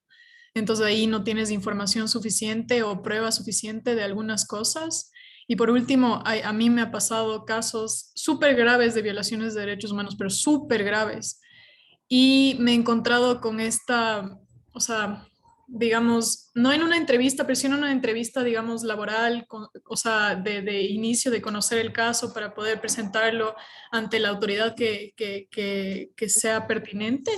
Entonces ahí no tienes información suficiente o prueba suficiente de algunas cosas. Y por último, a mí me ha pasado casos súper graves de violaciones de derechos humanos, pero súper graves. Y me he encontrado con esta, o sea, digamos, no en una entrevista, pero sí en una entrevista, digamos, laboral, o sea, de inicio de conocer el caso para poder presentarlo ante la autoridad que sea pertinente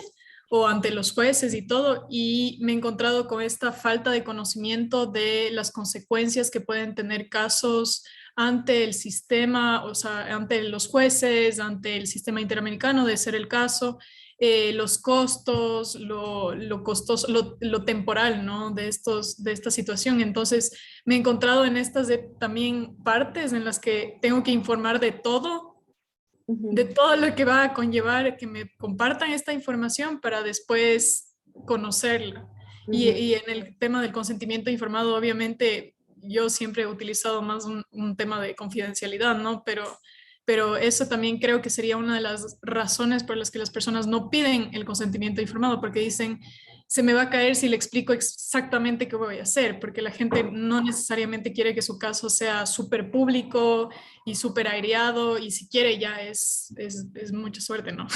o ante los jueces y todo, y me he encontrado con esta falta de conocimiento de las consecuencias que pueden tener casos ante el sistema, o sea, ante los jueces, ante el sistema interamericano, de ser el caso, los costos, lo costoso, lo temporal, ¿no? De esta situación. Entonces, me he encontrado en estas también partes en las que tengo que informar de todo lo que va a conllevar que me compartan esta información para después conocerla. Y en el tema del consentimiento informado, obviamente, yo siempre he utilizado más un tema de confidencialidad, ¿no? Pero eso también creo que sería una de las razones por las que las personas no piden el consentimiento informado, porque dicen, se me va a caer si le explico exactamente qué voy a hacer, porque la gente no necesariamente quiere que su caso sea súper público y súper aireado, y si quiere ya es mucha suerte, ¿no?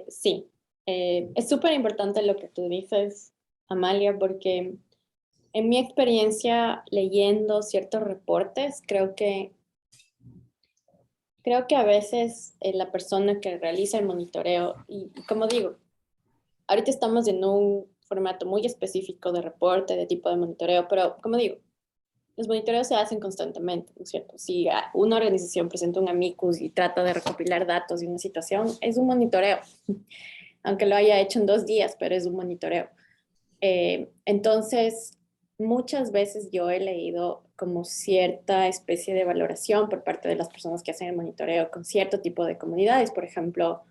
Sí, es súper importante lo que tú dices, Amalia, porque en mi experiencia leyendo ciertos reportes, creo que a veces la persona que realiza el monitoreo, y como digo, ahorita estamos en un formato muy específico de reporte, de tipo de monitoreo, pero como digo, los monitoreos se hacen constantemente, ¿no es cierto? Si una organización presenta un amicus y trata de recopilar datos de una situación, es un monitoreo, aunque lo haya hecho en 2 días, pero es un monitoreo. Entonces, muchas veces yo he leído como cierta especie de valoración por parte de las personas que hacen el monitoreo con cierto tipo de comunidades, por ejemplo,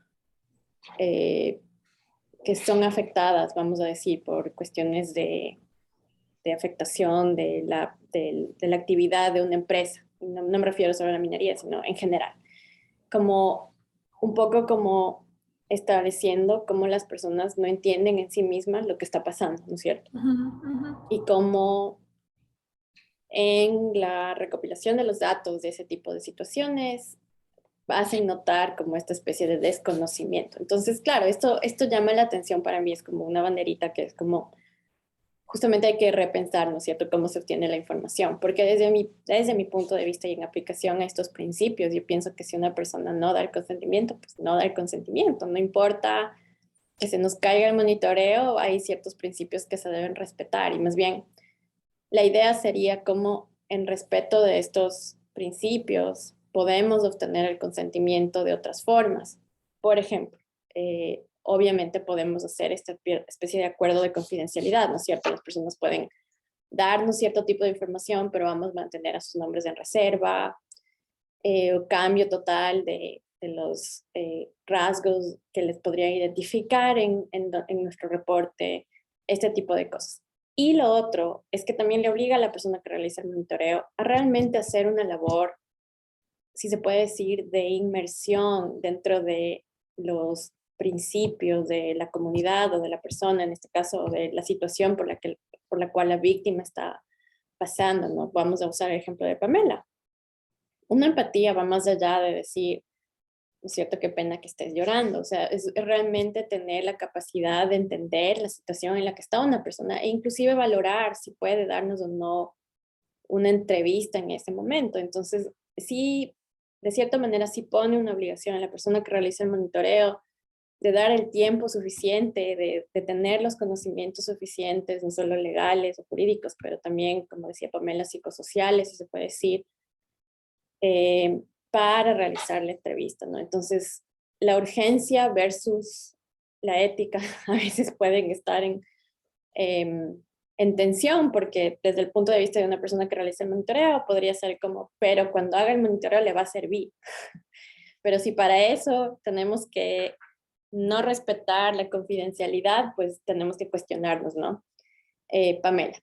que son afectadas, vamos a decir, por cuestiones de afectación de la actividad de una empresa. No me refiero solo a la minería, sino en general. Como un poco como estableciendo cómo las personas no entienden en sí mismas lo que está pasando, ¿no es cierto? Y cómo en la recopilación de los datos de ese tipo de situaciones hacen notar como esta especie de desconocimiento. Entonces, claro, esto llama la atención para mí, es como una banderita que es como, justamente hay que repensar, ¿no es cierto?, cómo se obtiene la información, porque desde mi punto de vista y en aplicación a estos principios, yo pienso que si una persona no da el consentimiento, pues no da el consentimiento, no importa que se nos caiga el monitoreo, hay ciertos principios que se deben respetar y más bien la idea sería cómo en respeto de estos principios podemos obtener el consentimiento de otras formas. Por ejemplo, obviamente podemos hacer esta especie de acuerdo de confidencialidad, ¿no es cierto? Las personas pueden darnos cierto tipo de información, pero vamos a mantener a sus nombres en reserva, o cambio total de los rasgos que les podría identificar en nuestro reporte, este tipo de cosas. Y lo otro es que también le obliga a la persona que realiza el monitoreo a realmente hacer una labor, si se puede decir, de inmersión dentro de los principios de la comunidad o de la persona, en este caso de la situación por la cual la víctima está pasando, ¿no? Vamos a usar el ejemplo de Pamela. Una empatía va más allá de decir, ¿no es cierto? Qué pena que estés llorando. O sea, es realmente tener la capacidad de entender la situación en la que está una persona e inclusive valorar si puede darnos o no una entrevista en ese momento. Entonces, sí, de cierta manera sí pone una obligación a la persona que realiza el monitoreo de dar el tiempo suficiente, de tener los conocimientos suficientes, no solo legales o jurídicos, pero también, como decía Pamela, psicosociales, si se puede decir, para realizar la entrevista, ¿no? Entonces, la urgencia versus la ética a veces pueden estar en tensión, porque desde el punto de vista de una persona que realiza el monitoreo podría ser como, pero cuando haga el monitoreo le va a servir. Pero si para eso tenemos que no respetar la confidencialidad, pues tenemos que cuestionarnos, ¿no? Pamela.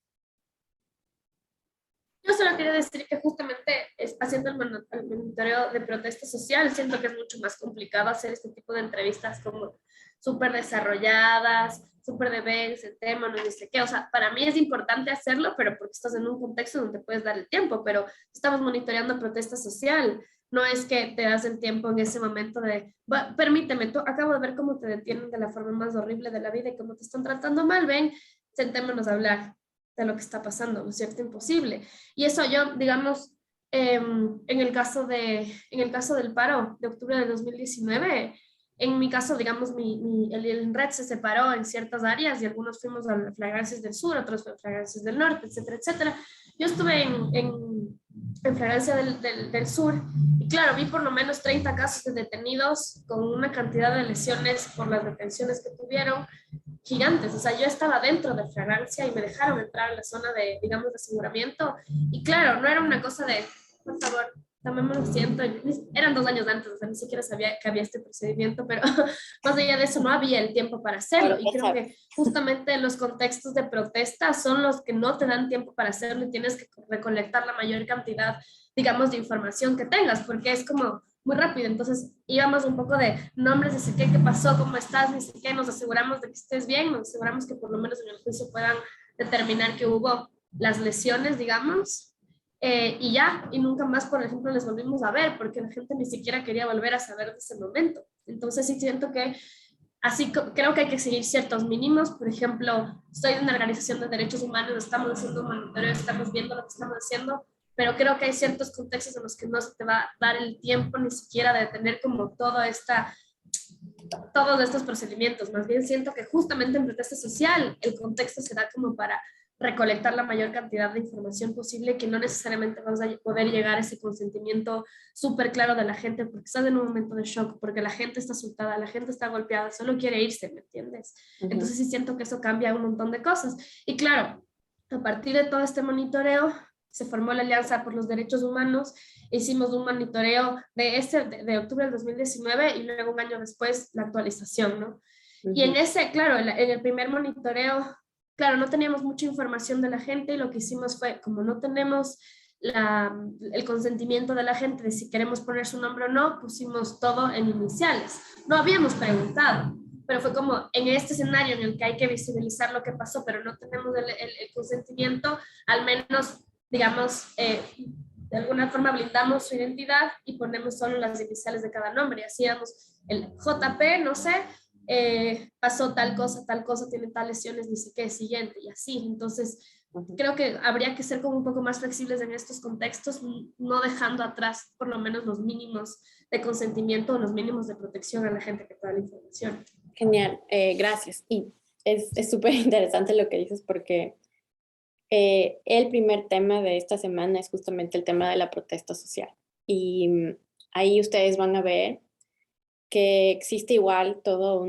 Yo solo quería decir que justamente haciendo el monitoreo de protesta social, siento que es mucho más complicado hacer este tipo de entrevistas como súper desarrolladas, súper de ver ese tema, no sé qué. O sea, para mí es importante hacerlo, pero porque estás en un contexto donde puedes dar el tiempo, pero estamos monitoreando protesta social. No es que te das el tiempo en ese momento de, permíteme, tú acabo de ver cómo te detienen de la forma más horrible de la vida y cómo te están tratando mal, ven, sentémonos a hablar de lo que está pasando, ¿no es cierto? Imposible. Y eso yo, digamos, en el caso del paro de octubre de 2019, en mi caso, digamos, el red se separó en ciertas áreas y algunos fuimos a flagrancias del sur, otros a flagrancias del norte, etcétera, etcétera. Yo estuve en flagrancia del sur y claro, vi por lo menos 30 casos de detenidos con una cantidad de lesiones por las detenciones que tuvieron gigantes. O sea, yo estaba dentro de flagrancia y me dejaron entrar a la zona de, digamos, de aseguramiento. Y claro, no era una cosa de, por favor, también me lo siento. Eran 2 años antes, o sea, ni siquiera sabía que había este procedimiento, pero más allá de eso no había el tiempo para hacerlo. Y creo que justamente los contextos de protesta son los que no te dan tiempo para hacerlo y tienes que recolectar la mayor cantidad, digamos, de información que tengas, porque es como muy rápido. Entonces íbamos un poco de nombres, de sé qué pasó, cómo estás, ni sé qué, nos aseguramos de que estés bien, nos aseguramos que por lo menos en el juicio puedan determinar que hubo las lesiones, digamos, y ya, y nunca más, por ejemplo, les volvimos a ver, porque la gente ni siquiera quería volver a saber de ese momento. Entonces sí siento que así creo que hay que seguir ciertos mínimos. Por ejemplo, estoy en una organización de derechos humanos, estamos haciendo un monitoreo, estamos viendo lo que estamos haciendo, pero creo que hay ciertos contextos en los que no se te va a dar el tiempo ni siquiera de tener como todos estos procedimientos. Más bien siento que justamente en protesta social el contexto se da como para recolectar la mayor cantidad de información posible, que no necesariamente vas a poder llegar a ese consentimiento súper claro de la gente, porque estás en un momento de shock, porque la gente está asustada, la gente está golpeada, solo quiere irse, ¿me entiendes? Entonces sí siento que eso cambia un montón de cosas. Y claro, a partir de todo este monitoreo, se formó la Alianza por los Derechos Humanos, hicimos un monitoreo de octubre del 2019 y luego un año después la actualización, ¿no? Y en ese, claro, en el primer monitoreo, claro, no teníamos mucha información de la gente y lo que hicimos fue, como no tenemos el consentimiento de la gente de si queremos poner su nombre o no, pusimos todo en iniciales. No habíamos preguntado, pero fue como en este escenario en el que hay que visibilizar lo que pasó, pero no tenemos el consentimiento, al menos, digamos, de alguna forma blindamos su identidad y ponemos solo las iniciales de cada nombre. Hacíamos el JP, no sé, pasó tal cosa, tiene tal lesiones, ni sé qué, siguiente, y así. Entonces, creo que habría que ser como un poco más flexibles en estos contextos, no dejando atrás por lo menos los mínimos de consentimiento o los mínimos de protección a la gente que te da la información. Genial, gracias. Y es súper interesante lo que dices porque el primer tema de esta semana es justamente el tema de la protesta social. Y ahí ustedes van a ver que existe igual todo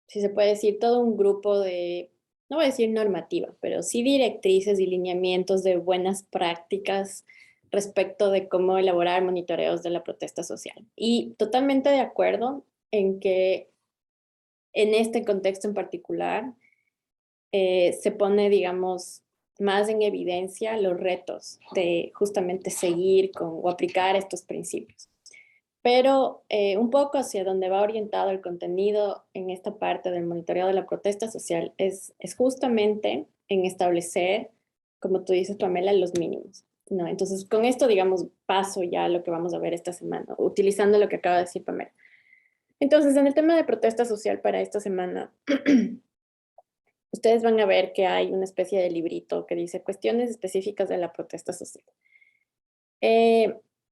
si se puede decir, todo un grupo de, no voy a decir normativa, pero sí directrices y lineamientos de buenas prácticas respecto de cómo elaborar monitoreos de la protesta social. Y totalmente de acuerdo en que en este contexto en particular se pone, digamos, más en evidencia los retos de justamente seguir o aplicar estos principios. Pero un poco hacia donde va orientado el contenido en esta parte del monitoreo de la protesta social es justamente en establecer, como tú dices, Pamela, los mínimos, ¿no? Entonces, con esto, digamos, paso ya a lo que vamos a ver esta semana, utilizando lo que acaba de decir Pamela. Entonces, en el tema de protesta social para esta semana, ustedes van a ver que hay una especie de librito que dice cuestiones específicas de la protesta social.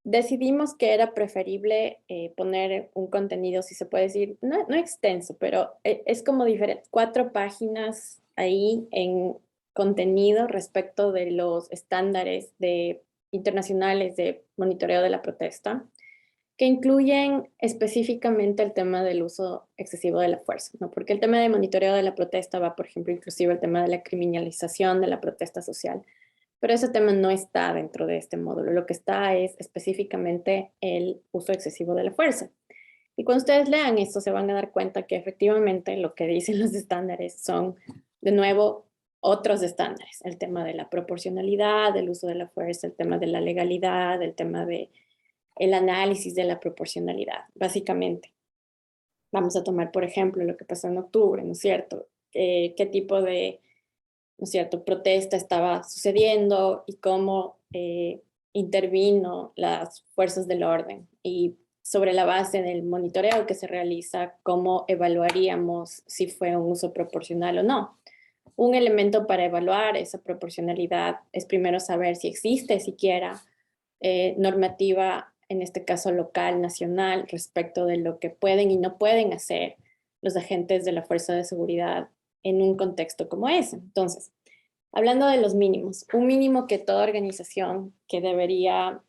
decidimos que era preferible poner un contenido, si se puede decir, no extenso, pero es como diferente, 4 páginas ahí en contenido respecto de los estándares internacionales de monitoreo de la protesta, que incluyen específicamente el tema del uso excesivo de la fuerza, ¿no? Porque el tema de monitoreo de la protesta va, por ejemplo, inclusive el tema de la criminalización de la protesta social, pero ese tema no está dentro de este módulo. Lo que está es específicamente el uso excesivo de la fuerza. Y cuando ustedes lean esto, se van a dar cuenta que efectivamente lo que dicen los estándares son, de nuevo, otros estándares. El tema de la proporcionalidad, del uso de la fuerza, el tema de la legalidad, el tema de el análisis de la proporcionalidad, básicamente. Vamos a tomar, por ejemplo, lo que pasó en octubre, ¿no es cierto? ¿Qué tipo de, ¿no es cierto?, protesta estaba sucediendo y cómo intervino las fuerzas del orden. Y sobre la base del monitoreo que se realiza, cómo evaluaríamos si fue un uso proporcional o no. Un elemento para evaluar esa proporcionalidad es primero saber si existe siquiera normativa, en este caso local, nacional, respecto de lo que pueden y no pueden hacer los agentes de la fuerza de seguridad en un contexto como ese. Entonces, hablando de los mínimos, un mínimo que toda organización que debería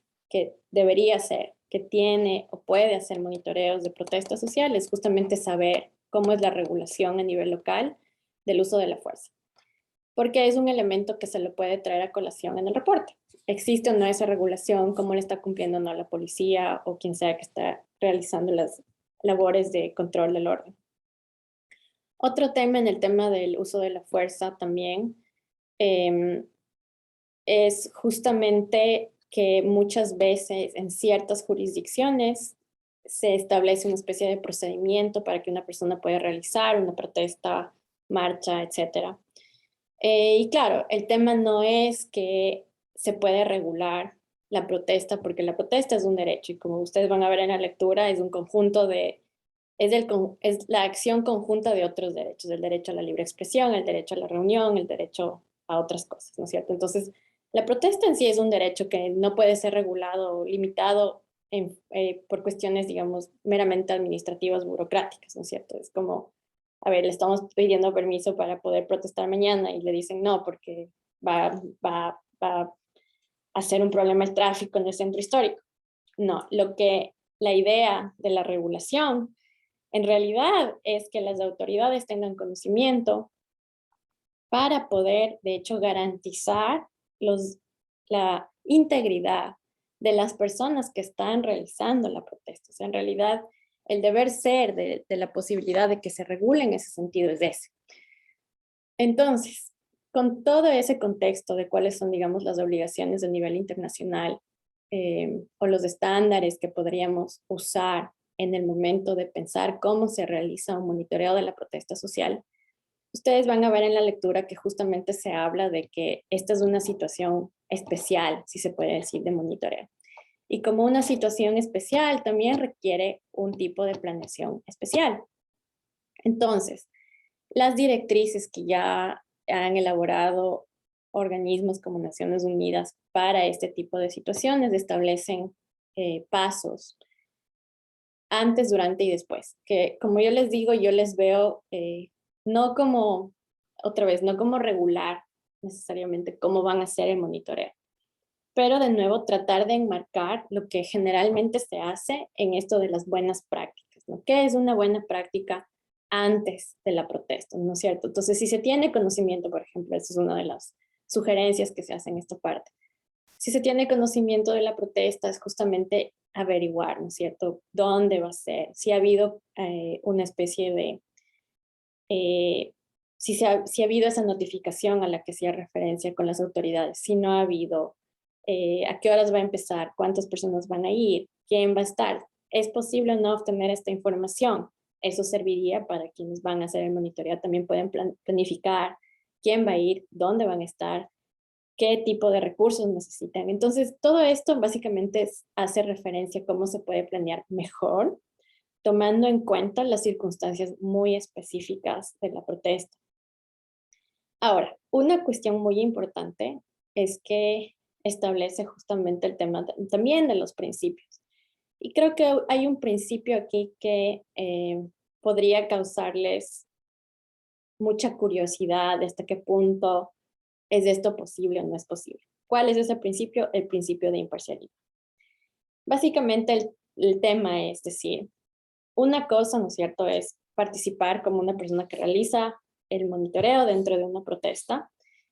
hacer, que tiene o puede hacer monitoreos de protestas sociales, justamente saber cómo es la regulación a nivel local del uso de la fuerza. Porque es un elemento que se lo puede traer a colación en el reporte. ¿Existe o no esa regulación? ¿Cómo le está cumpliendo o no la policía o quien sea que está realizando las labores de control del orden? Otro tema en el tema del uso de la fuerza también es justamente que muchas veces en ciertas jurisdicciones se establece una especie de procedimiento para que una persona pueda realizar una protesta, marcha, etc. Y claro, el tema no es que se puede regular la protesta, porque la protesta es un derecho y como ustedes van a ver en la lectura, es un conjunto es la acción conjunta de otros derechos, el derecho a la libre expresión, el derecho a la reunión, el derecho a otras cosas, ¿no es cierto? Entonces, la protesta en sí es un derecho que no puede ser regulado o limitado por cuestiones, digamos, meramente administrativas, burocráticas, ¿no es cierto? Es como, a ver, le estamos pidiendo permiso para poder protestar mañana y le dicen no, porque va a ser un problema el tráfico en el centro histórico. No, la idea de la regulación en realidad es que las autoridades tengan conocimiento para poder, de hecho, garantizar la integridad de las personas que están realizando la protesta. O sea, en realidad, el deber ser de la posibilidad de que se regule en ese sentido es ese. Entonces, con todo ese contexto de cuáles son, digamos, las obligaciones a nivel internacional o los estándares que podríamos usar en el momento de pensar cómo se realiza un monitoreo de la protesta social, ustedes van a ver en la lectura que justamente se habla de que esta es una situación especial, si se puede decir, de monitoreo. Y como una situación especial, también requiere un tipo de planeación especial. Entonces, las directrices que ya han elaborado organismos como Naciones Unidas para este tipo de situaciones establecen pasos antes, durante y después, que como yo les digo, yo les veo no como, otra vez, no como regular necesariamente cómo van a hacer el monitoreo, pero de nuevo tratar de enmarcar lo que generalmente se hace en esto de las buenas prácticas, ¿no? ¿Qué es una buena práctica antes de la protesta, ¿no es cierto? Entonces, si se tiene conocimiento, por ejemplo, esa es una de las sugerencias que se hacen en esta parte. Si se tiene conocimiento de la protesta, es justamente averiguar, ¿no es cierto?, dónde va a ser, si ha habido una especie de, si ha habido esa notificación a la que hacía referencia con las autoridades, si no ha habido, a qué horas va a empezar, cuántas personas van a ir, quién va a estar. ¿Es posible o no obtener esta información? Eso serviría para quienes van a hacer el monitoreo, también pueden planificar quién va a ir, dónde van a estar, qué tipo de recursos necesitan. Entonces, todo esto básicamente hace referencia a cómo se puede planear mejor, tomando en cuenta las circunstancias muy específicas de la protesta. Ahora, una cuestión muy importante es que establece justamente el tema también de los principios. Y creo que hay un principio aquí que podría causarles mucha curiosidad de hasta qué punto es esto posible o no es posible. ¿Cuál es ese principio? El principio de imparcialidad. Básicamente el tema es decir, una cosa, ¿no es cierto?, es participar como una persona que realiza el monitoreo dentro de una protesta,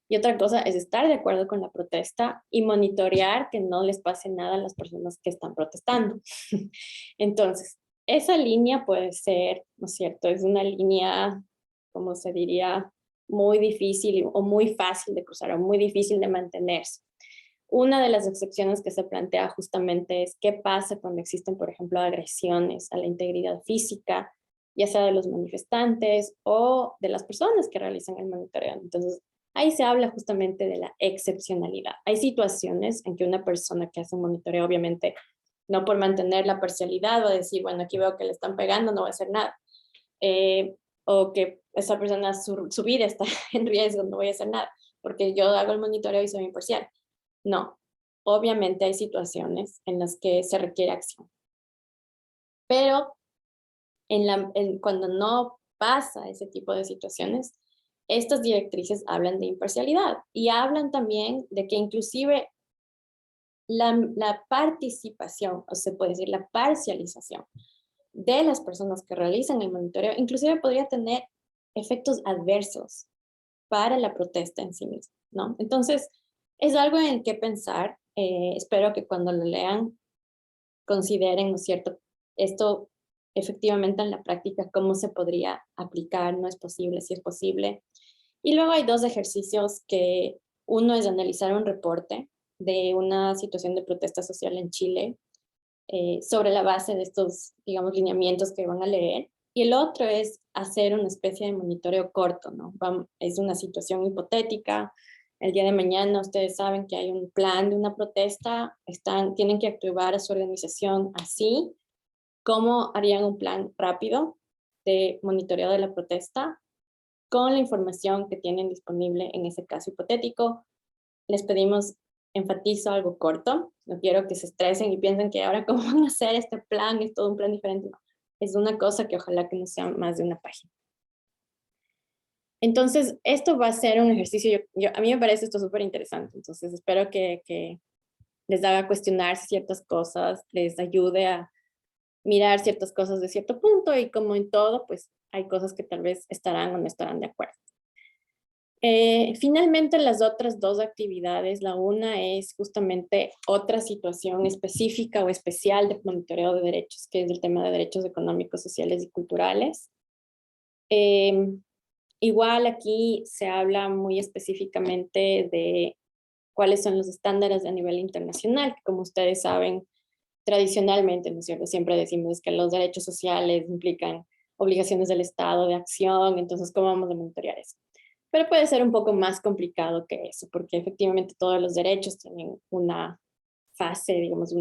y otra cosa es estar de acuerdo con la protesta y monitorear que no les pase nada a las personas que están protestando. Entonces, esa línea puede ser, ¿no es cierto?, es una línea, como se diría, muy difícil o muy fácil de cruzar o muy difícil de mantenerse. Una de las excepciones que se plantea justamente es qué pasa cuando existen, por ejemplo, agresiones a la integridad física, ya sea de los manifestantes o de las personas que realizan el monitoreo. Entonces, ahí se habla justamente de la excepcionalidad. Hay situaciones en que una persona que hace un monitoreo, obviamente, no por mantener la parcialidad va a decir, bueno, aquí veo que le están pegando, no voy a hacer nada. O que esa persona, su vida está en riesgo, no voy a hacer nada, porque yo hago el monitoreo y soy imparcial. No, obviamente hay situaciones en las que se requiere acción, pero cuando no pasa ese tipo de situaciones, estas directrices hablan de imparcialidad y hablan también de que inclusive la participación, o se puede decir la parcialización de las personas que realizan el monitoreo, inclusive podría tener efectos adversos para la protesta en sí misma, ¿no? Entonces, es algo en que pensar. Espero que cuando lo lean consideren, ¿no es cierto?, esto efectivamente en la práctica, cómo se podría aplicar, no es posible, si es posible. Y luego hay dos ejercicios que uno es analizar un reporte de una situación de protesta social en Chile sobre la base de estos, digamos, lineamientos que van a leer. Y el otro es hacer una especie de monitoreo corto, ¿no? Es una situación hipotética. El día de mañana ustedes saben que hay un plan de una protesta, tienen que activar a su organización así. ¿Cómo harían un plan rápido de monitoreo de la protesta con la información que tienen disponible en ese caso hipotético? Les pedimos, enfatizo algo corto, no quiero que se estresen y piensen que ahora cómo van a hacer este plan, es todo un plan diferente. No, es una cosa que ojalá que no sea más de una página. Entonces, esto va a ser un ejercicio, a mí me parece esto súper interesante, entonces espero que les haga cuestionarse ciertas cosas, les ayude a mirar ciertas cosas de cierto punto y como en todo, pues hay cosas que tal vez estarán o no estarán de acuerdo. Finalmente, las otras dos actividades, la una es justamente otra situación específica o especial de monitoreo de derechos, que es el tema de derechos económicos, sociales y culturales. Igual aquí se habla muy específicamente de cuáles son los estándares a nivel internacional, que como ustedes saben, tradicionalmente, ¿no es cierto?, siempre decimos que los derechos sociales implican obligaciones del Estado de acción, entonces, ¿cómo vamos a monitorear eso? Pero puede ser un poco más complicado que eso, porque efectivamente todos los derechos tienen una fase, digamos,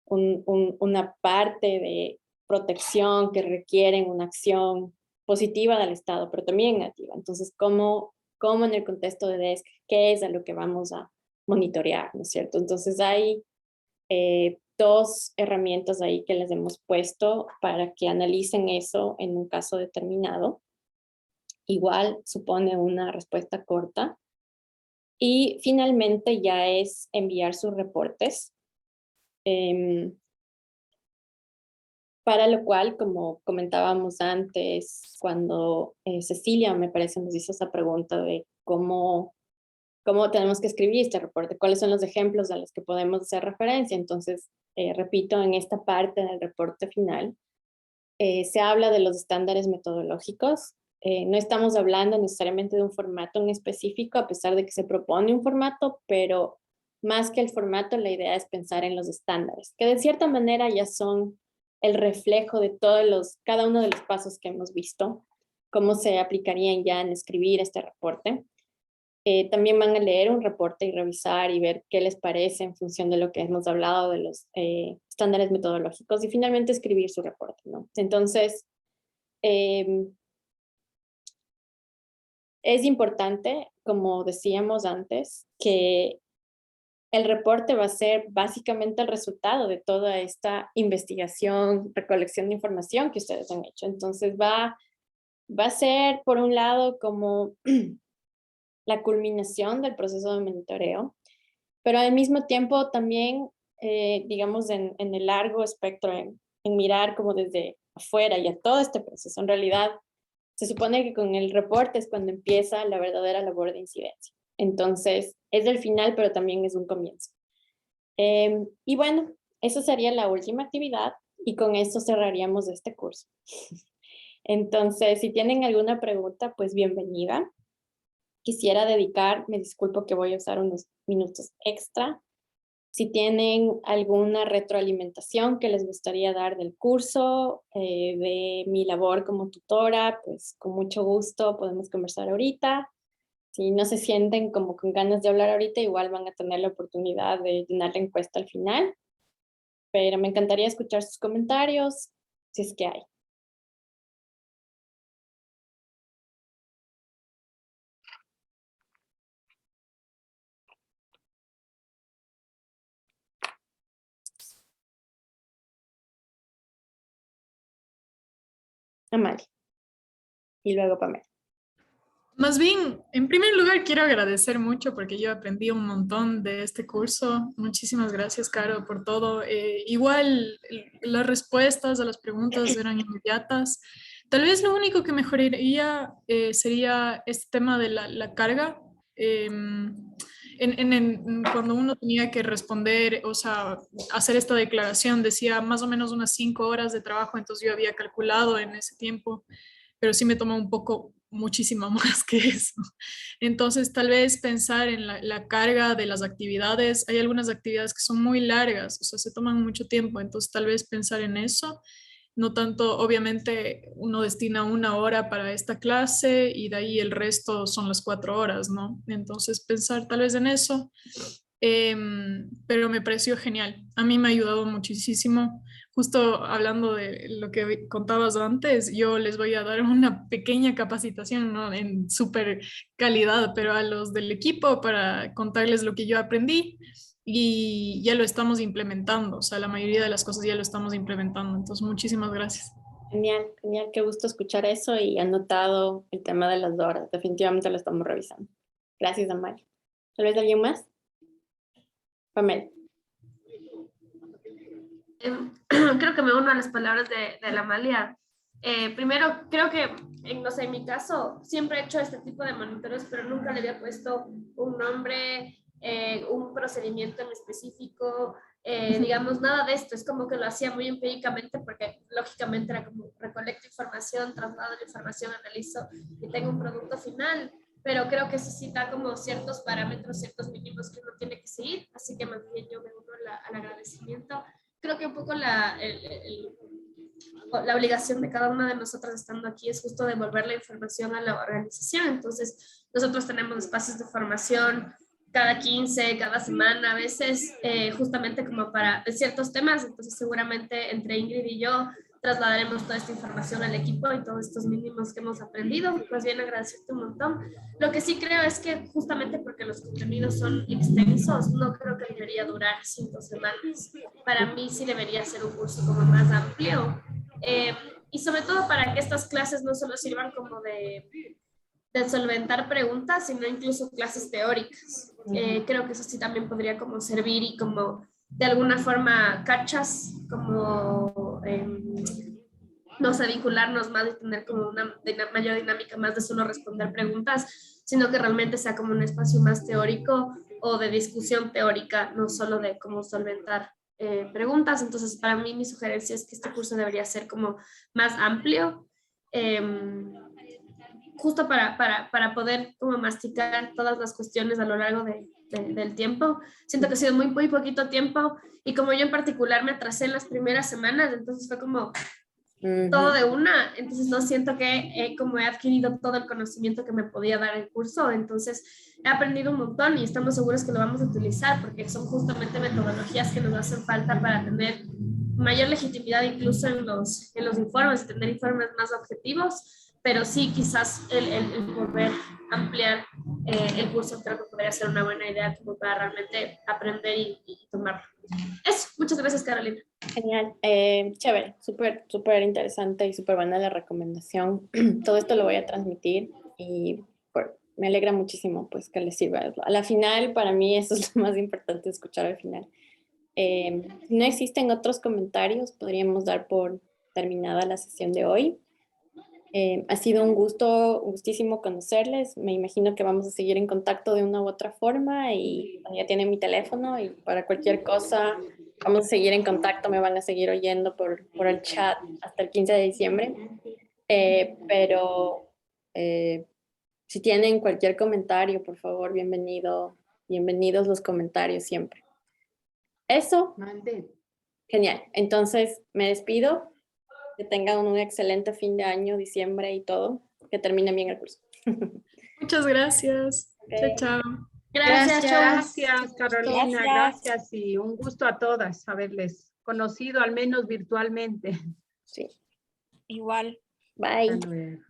una parte de protección que requieren una acción positiva del Estado, pero también negativa. Entonces, ¿cómo en el contexto de DESC, qué es a lo que vamos a monitorear, ¿no es cierto? Entonces, hay dos herramientas ahí que les hemos puesto para que analicen eso en un caso determinado. Igual supone una respuesta corta. Y finalmente ya es enviar sus reportes, para lo cual, como comentábamos antes, cuando Cecilia, me parece, nos hizo esa pregunta de cómo tenemos que escribir este reporte, cuáles son los ejemplos a los que podemos hacer referencia. Entonces, repito, en esta parte del reporte final, se habla de los estándares metodológicos. No estamos hablando necesariamente de un formato en específico, a pesar de que se propone un formato, pero más que el formato, la idea es pensar en los estándares, que de cierta manera ya son el reflejo de cada uno de los pasos que hemos visto, cómo se aplicarían ya en escribir este reporte. También van a leer un reporte y revisar y ver qué les parece en función de lo que hemos hablado de los estándares metodológicos y finalmente escribir su reporte, ¿no? Entonces, es importante, como decíamos antes, que el reporte va a ser básicamente el resultado de toda esta investigación, recolección de información que ustedes han hecho. Entonces va a ser, por un lado, como la culminación del proceso de monitoreo, pero al mismo tiempo también, digamos, en el largo espectro, en mirar como desde afuera y a todo este proceso. En realidad, se supone que con el reporte es cuando empieza la verdadera labor de incidencia. Entonces, es el final, pero también es un comienzo. Y bueno, eso sería la última actividad y con esto cerraríamos este curso. Entonces, si tienen alguna pregunta, pues bienvenida. Quisiera dedicar, me disculpo que voy a usar unos minutos extra. Si tienen alguna retroalimentación que les gustaría dar del curso, de mi labor como tutora, pues con mucho gusto podemos conversar ahorita. Si no se sienten como con ganas de hablar ahorita, igual van a tener la oportunidad de llenar la encuesta al final. Pero me encantaría escuchar sus comentarios, si es que hay. Amalia. Y luego Pamela. Más bien, en primer lugar, quiero agradecer mucho porque yo aprendí un montón de este curso. Muchísimas gracias, Caro, por todo. Igual, las respuestas a las preguntas eran inmediatas. Tal vez lo único que mejoraría sería este tema de la carga. Cuando uno tenía que responder, o sea, hacer esta declaración, decía más o menos unas 5 horas de trabajo, entonces yo había calculado en ese tiempo, pero sí me tomó un poco, muchísimo más que eso. Entonces, tal vez pensar en la carga de las actividades. Hay algunas actividades que son muy largas, o sea, se toman mucho tiempo, entonces tal vez pensar en eso. No tanto, obviamente uno destina 1 hora para esta clase y de ahí el resto son las 4 horas, ¿no? Entonces pensar tal vez en eso, pero me pareció genial. A mí me ha ayudado muchísimo. Justo hablando de lo que contabas antes, yo les voy a dar una pequeña capacitación, ¿no? En súper calidad, pero a los del equipo para contarles lo que yo aprendí y ya lo estamos implementando, o sea, la mayoría de las cosas ya lo estamos implementando, entonces muchísimas gracias. Genial, genial, qué gusto escuchar eso y anotado el tema de las horas. Definitivamente lo estamos revisando. Gracias, Amalia. ¿Tal vez alguien más? Pamela. Creo que me uno a las palabras de la Amalia. Primero, creo que, no sé, en mi caso, siempre he hecho este tipo de monitoreos, pero nunca le había puesto un nombre, un procedimiento en específico, digamos, nada de esto. Es como que lo hacía muy empíricamente porque lógicamente era como recolecto información, traslado la información, analizo y tengo un producto final. Pero creo que necesita como ciertos parámetros, ciertos mínimos que uno tiene que seguir. Así que más bien yo me uno al agradecimiento. Creo que un poco la obligación de cada una de nosotras estando aquí es justo devolver la información a la organización. Entonces, nosotros tenemos espacios de formación cada 15, cada semana, a veces, justamente como para ciertos temas. Entonces, seguramente entre Ingrid y yo trasladaremos toda esta información al equipo y todos estos mínimos que hemos aprendido. Más bien agradecerte un montón. Lo que sí creo es que justamente porque los contenidos son extensos, no creo que debería durar 5 semanas. Para mí sí debería ser un curso como más amplio. Y sobre todo para que estas clases no solo sirvan como de solventar preguntas, sino incluso clases teóricas. Creo que eso sí también podría como servir y como de alguna forma cachas, como no sé, vincularnos más y tener como una mayor dinámica más de solo responder preguntas, sino que realmente sea como un espacio más teórico o de discusión teórica, no solo de cómo solventar preguntas. Entonces, para mí mi sugerencia es que este curso debería ser como más amplio, justo para poder como masticar todas las cuestiones a lo largo del tiempo. Siento que ha sido muy poquito tiempo y como yo en particular me atrasé en las primeras semanas, entonces fue como todo de una, entonces no siento que como he adquirido todo el conocimiento que me podía dar el curso, entonces he aprendido un montón y estamos seguros que lo vamos a utilizar porque son justamente metodologías que nos hacen falta para tener mayor legitimidad incluso en los informes, tener informes más objetivos. pero sí quizás el poder ampliar el curso creo que podría ser una buena idea como para realmente aprender y tomarlo. Eso, muchas gracias Carolina. Genial, chévere, súper interesante y súper buena la recomendación. Todo esto lo voy a transmitir y me alegra muchísimo pues que les sirva. A la final, para mí eso es lo más importante, escuchar al final. Si no existen otros comentarios, podríamos dar por terminada la sesión de hoy. Ha sido un gustísimo conocerles. Me imagino que vamos a seguir en contacto de una u otra forma y ya tienen mi teléfono y para cualquier cosa vamos a seguir en contacto. Me van a seguir oyendo por el chat hasta el 15 de diciembre. Pero si tienen cualquier comentario, por favor, bienvenidos los comentarios siempre. Eso, Mande. genial. Entonces me despido. Que tengan un excelente fin de año, diciembre y todo. Que terminen bien el curso. Muchas gracias. Ok. Chao, chao. Gracias, chao. Gracias, Carolina. Gracias. Gracias y un gusto a todas haberles conocido, al menos virtualmente. Sí. Igual. Bye. Hasta luego.